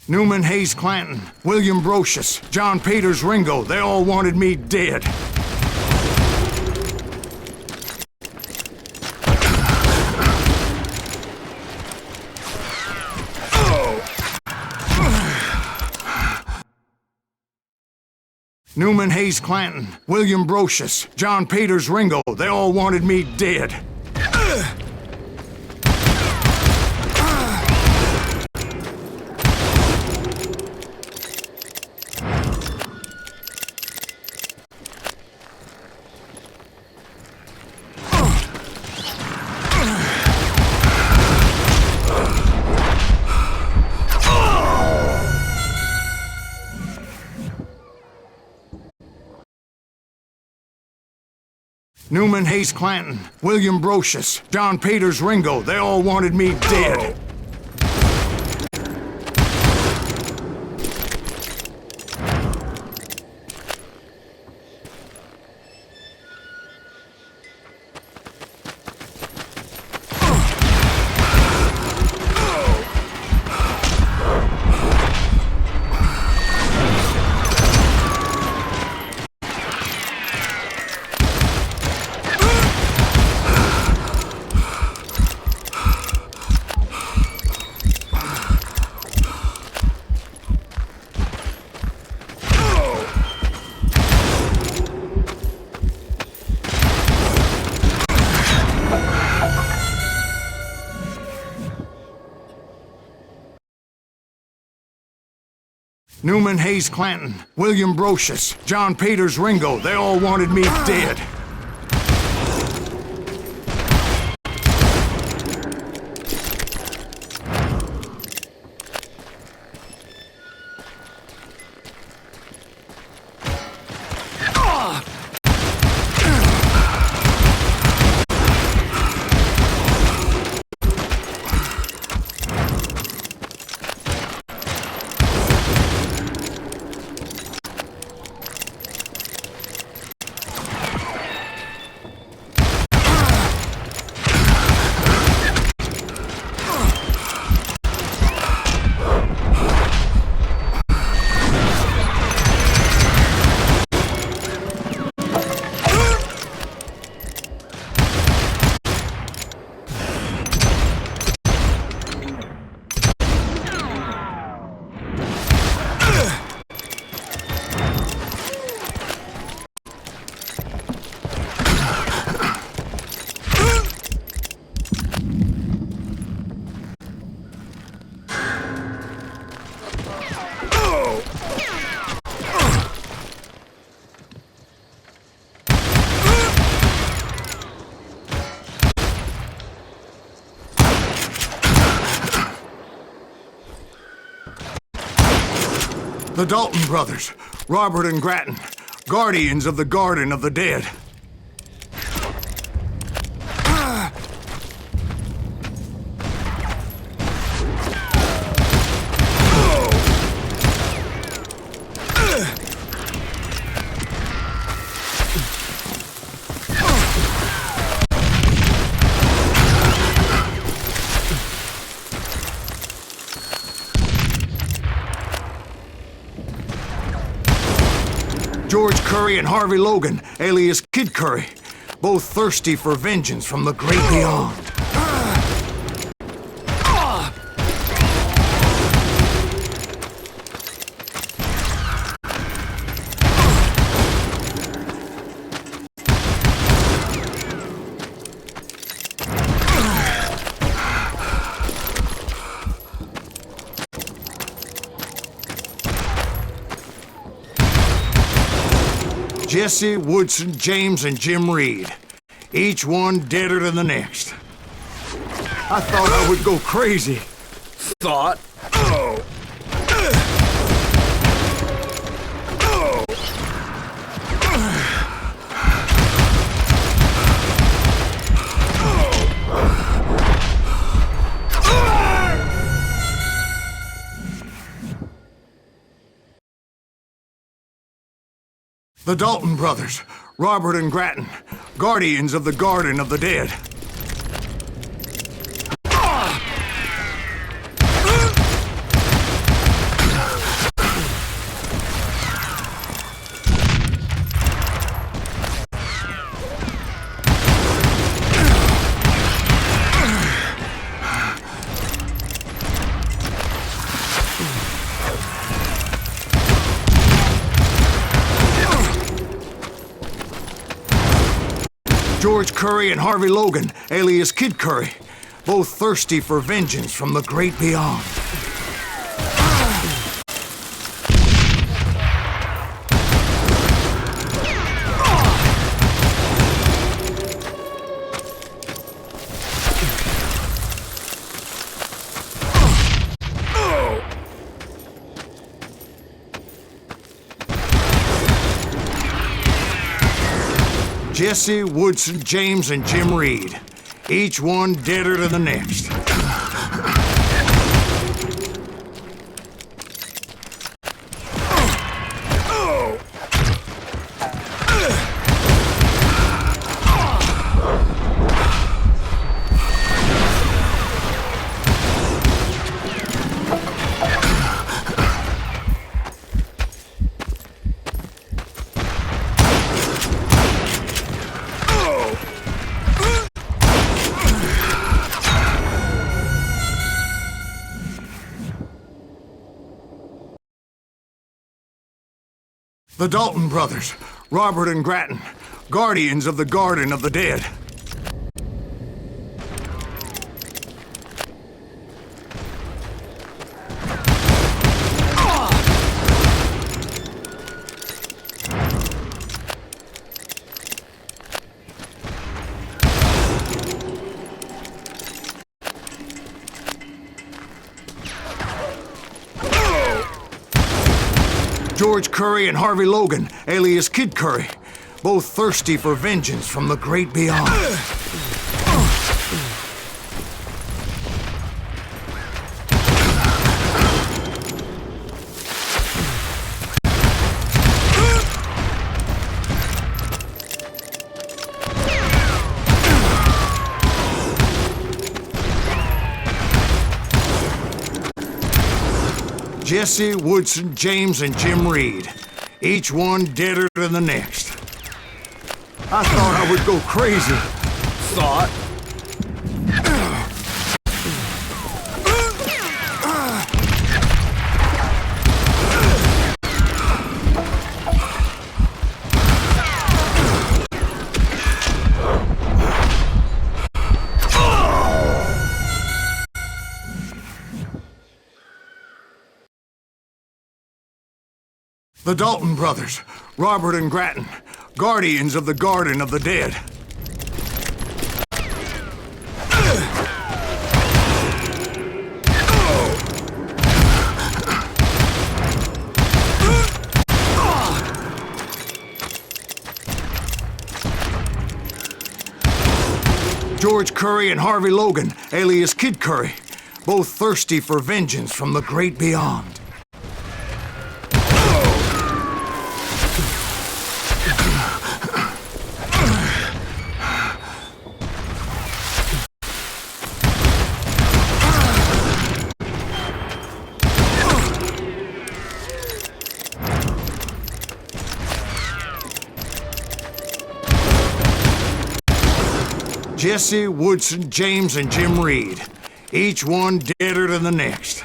Newman Hayes Clanton, William Brocious, John Peters Ringo, they all wanted me dead. Newman Hayes Clanton, William Brocious, John Peters Ringo, they all wanted me dead. Newman Hayes Clanton, William Brocious, John Peters Ringo, they all wanted me dead. Newman Hayes Clanton, William Brocious, John Peters Ringo, they all wanted me dead. The Dalton brothers, Robert and Grattan, guardians of the Garden of the Dead. George Curry and Harvey Logan, alias Kid Curry, both thirsty for vengeance from the great beyond. Jesse, Woodson, James, and Jim Reed. Each one deader than the next. I thought I would go crazy. Thought? The Dalton brothers, Robert and Grattan, guardians of the Garden of the Dead. George Curry and Harvey Logan, alias Kid Curry, both thirsty for vengeance from the great beyond. Jesse, Woodson, James, and Jim Reed. Each one deader than the next. The Dalton brothers, Robert and Grattan, guardians of the Garden of the Dead. George Curry and Harvey Logan, alias Kid Curry, both thirsty for vengeance from the great beyond. Jesse, Woodson, James, and Jim Reed. Each one deader than the next. I thought I would go crazy. Thought. The Dalton brothers, Robert and Grattan, guardians of the Garden of the Dead. George Curry and Harvey Logan, alias Kid Curry, both thirsty for vengeance from the great beyond. Jesse, Woodson, James, and Jim Reed. Each one deader than the next.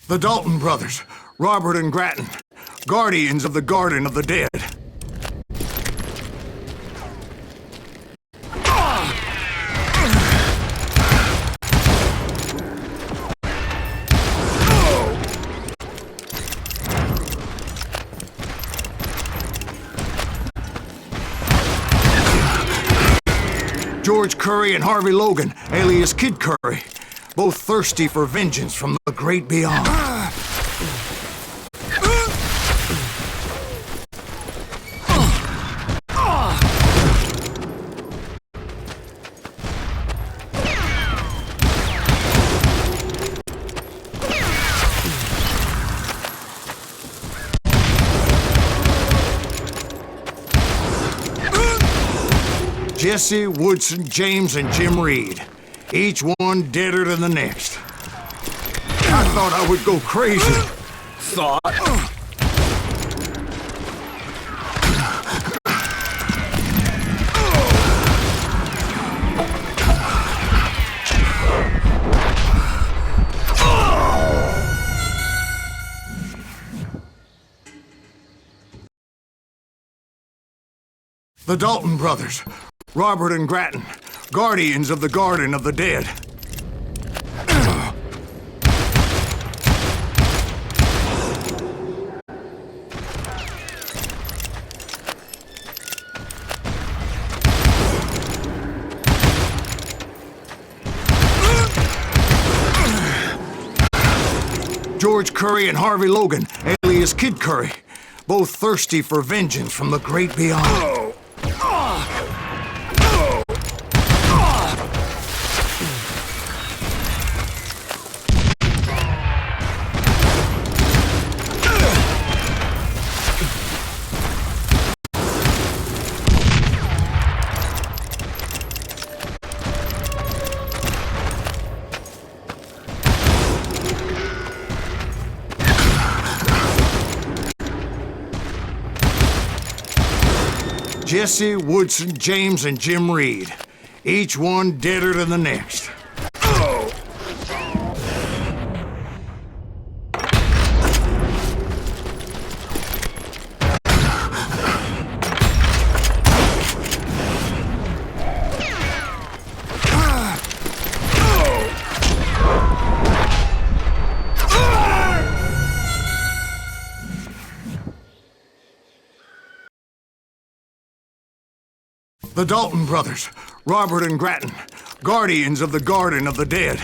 The Dalton brothers, Robert and Grattan, guardians of the Garden of the Dead. George Curry and Harvey Logan, alias Kid Curry, both thirsty for vengeance from the great beyond. Jesse, Woodson, James, and Jim Reed. Each one deader than the next. I thought I would go crazy. Thought? The Dalton brothers, Robert and Grattan, guardians of the Garden of the Dead. George Curry and Harvey Logan, alias Kid Curry, both thirsty for vengeance from the great beyond. Jesse, Woodson, James, and Jim Reed. Each one deader than the next. The Dalton brothers, Robert and Grattan, guardians of the Garden of the Dead.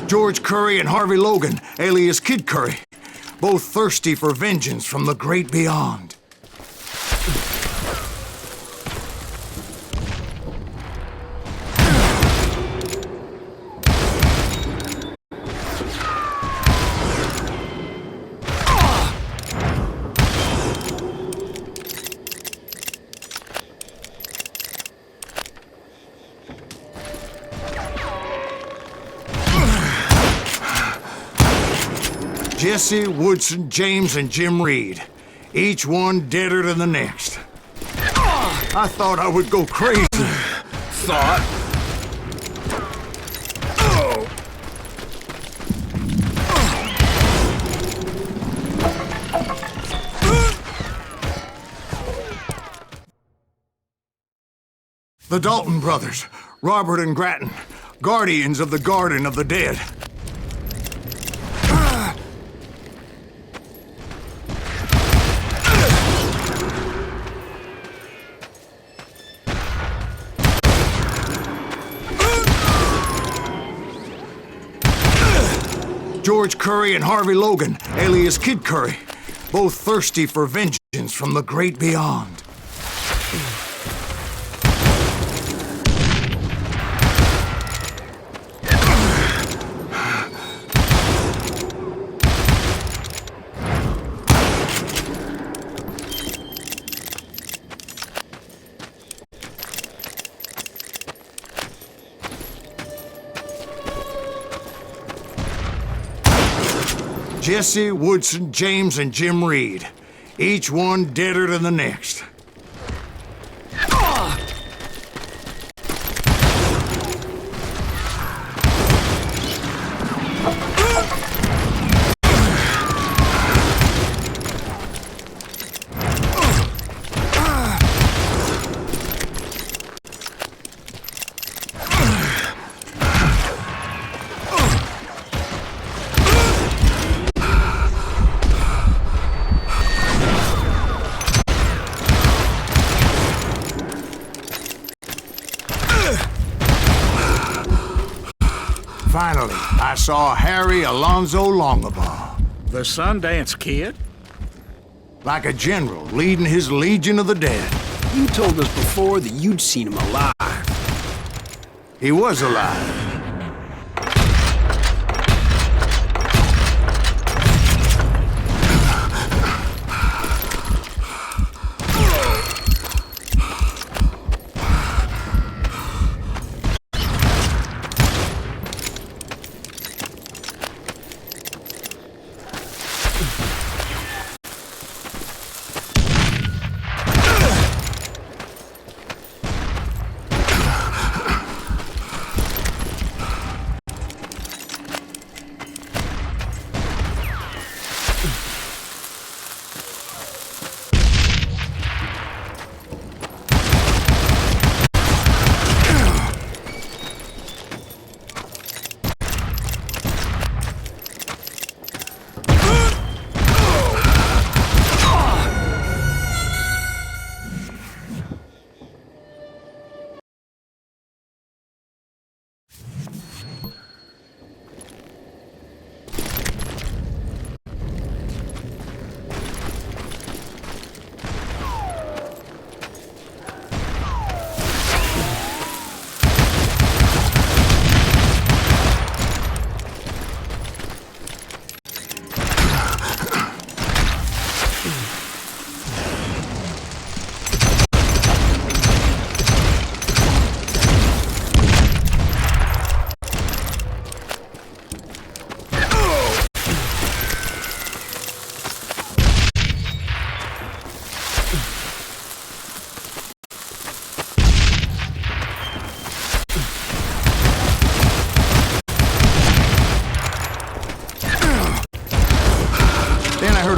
George Curry and Harvey Logan, alias Kid Curry, both thirsty for vengeance from the great beyond. Jesse, Woodson, James, and Jim Reed. Each one deader than the next. I thought I would go crazy. Thought? The Dalton brothers, Robert and Grattan, guardians of the Garden of the Dead. George Curry and Harvey Logan, alias Kid Curry, both thirsty for vengeance from the great beyond. Jesse, Woodson, James, and Jim Reed. Each one deader than the next. Finally, I saw Harry Alonzo Longabaugh. The Sundance Kid? Like a general leading his legion of the dead. You told us before that you'd seen him alive. He was alive.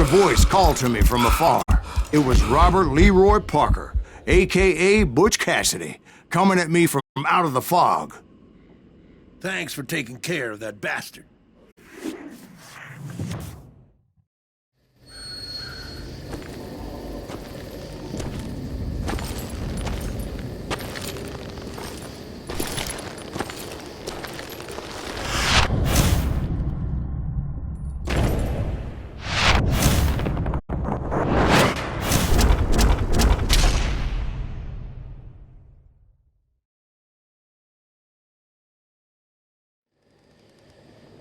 Voice called to me from afar. It was Robert Leroy Parker, a.k.a. Butch Cassidy, coming at me from out of the fog. Thanks for taking care of that bastard.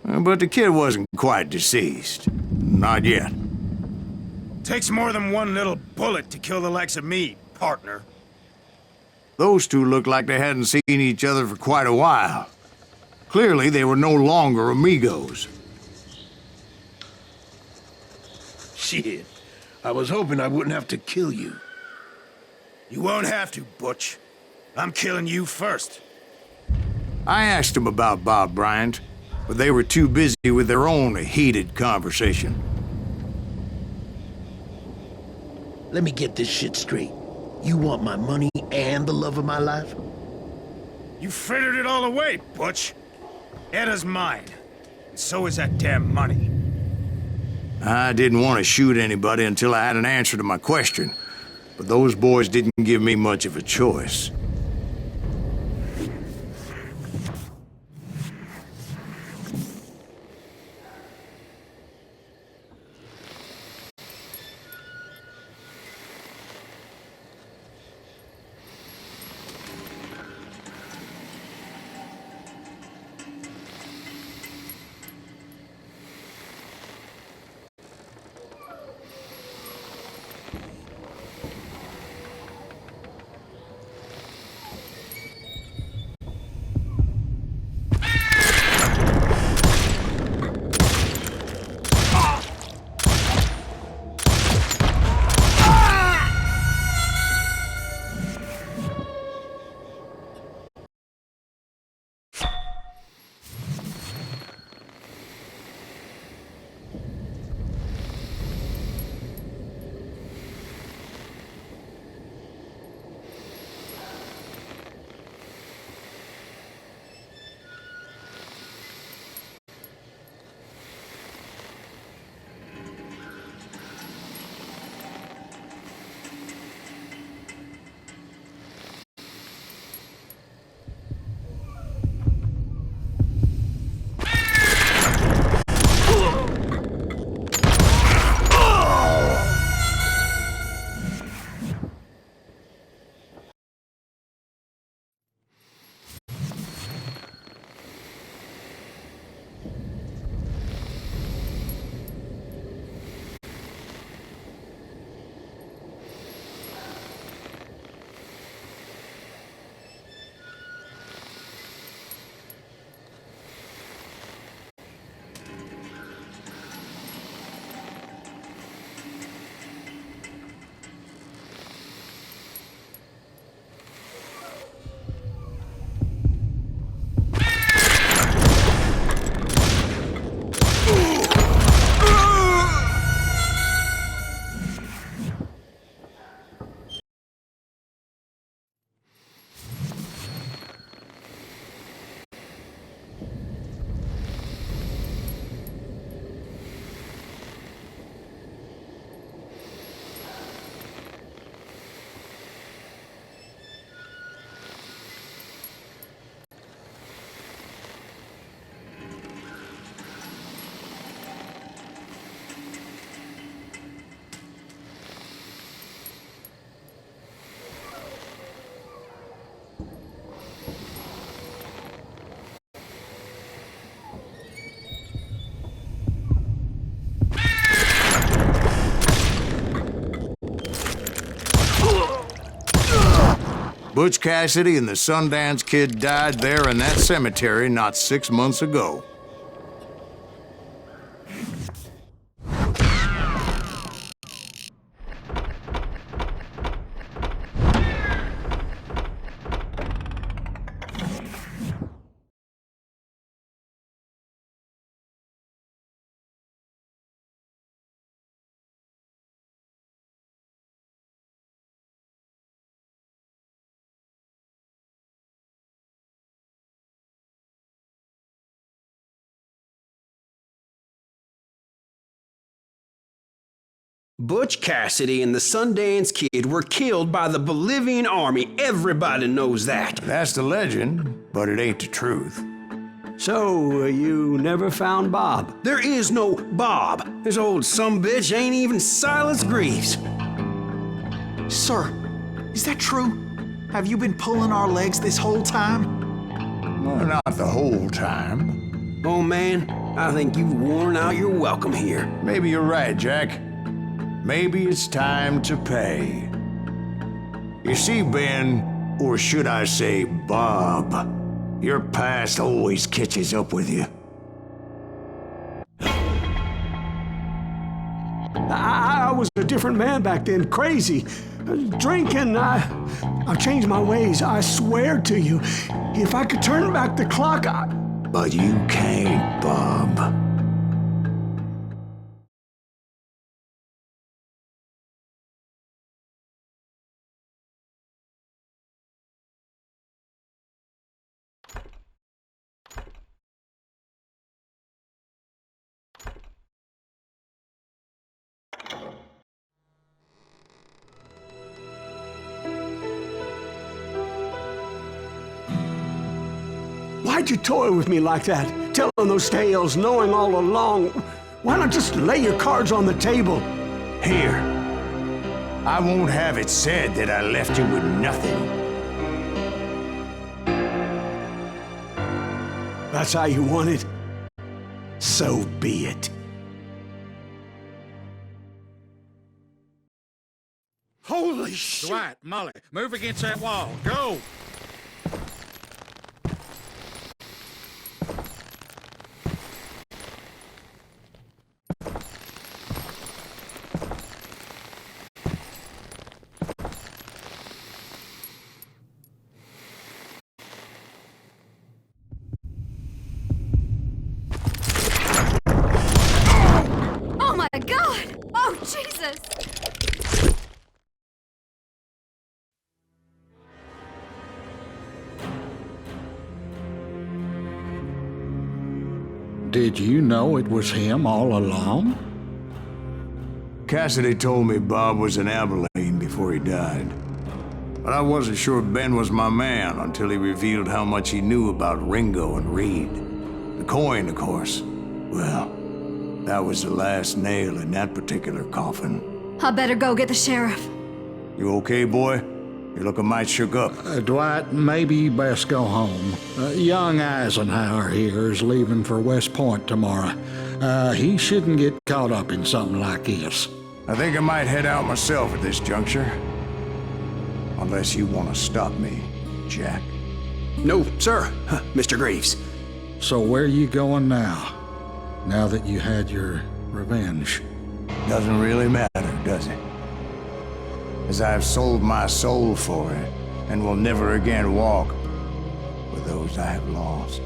But the kid wasn't quite deceased. Not yet. Takes more than one little bullet to kill the likes of me, partner. Those two looked like they hadn't seen each other for quite a while. Clearly, they were no longer amigos. Shit. I was hoping I wouldn't have to kill you. You won't have to, Butch. I'm killing you first. I asked them about Bob Bryant, but they were too busy with their own heated conversation. Let me get this shit straight. You want my money and the love of my life? You frittered it all away, Butch. Eda's mine. And so is that damn money. I didn't want to shoot anybody until I had an answer to my question, but those boys didn't give me much of a choice. Butch Cassidy and the Sundance Kid died there in that cemetery not 6 months ago. Butch Cassidy and the Sundance Kid were killed by the Bolivian army. Everybody knows that. That's the legend, but it ain't the truth. So, you never found Bob? There is no Bob. This old sumbitch ain't even Silas Greaves. Sir, is that true? Have you been pulling our legs this whole time? Well, not the whole time. Oh man, I think you've worn out your welcome here. Maybe you're right, Jack. Maybe it's time to pay. You see, Ben, or should I say Bob, your past always catches up with you. I was a different man back then, crazy. Drinking, I've changed my ways, I swear to you. If I could turn back the clock, But you can't, Bob. Why'd you toy with me like that? Telling those tales, knowing all along. Why not just lay your cards on the table? Here. I won't have it said that I left you with nothing. That's how you want it? So be it. Holy shit! Dwight, Molly, move against that wall. Go! Oh my God! Oh, Jesus! Did you know it was him all along? Cassidy told me Bob was in Abilene before he died. But I wasn't sure Ben was my man until he revealed how much he knew about Ringo and Reed. The coin, of course. Well, that was the last nail in that particular coffin. I better go get the sheriff. You okay, boy? You're looking mighty shook up. Dwight, maybe you best go home. Young Eisenhower here is leaving for West Point tomorrow. He shouldn't get caught up in something like this. I think I might head out myself at this juncture. Unless you want to stop me, Jack. No, sir, Mr. Greaves. So where you going now? Now that you had your revenge? Doesn't really matter, does it? As I've sold my soul for it, and will never again walk with those I have lost.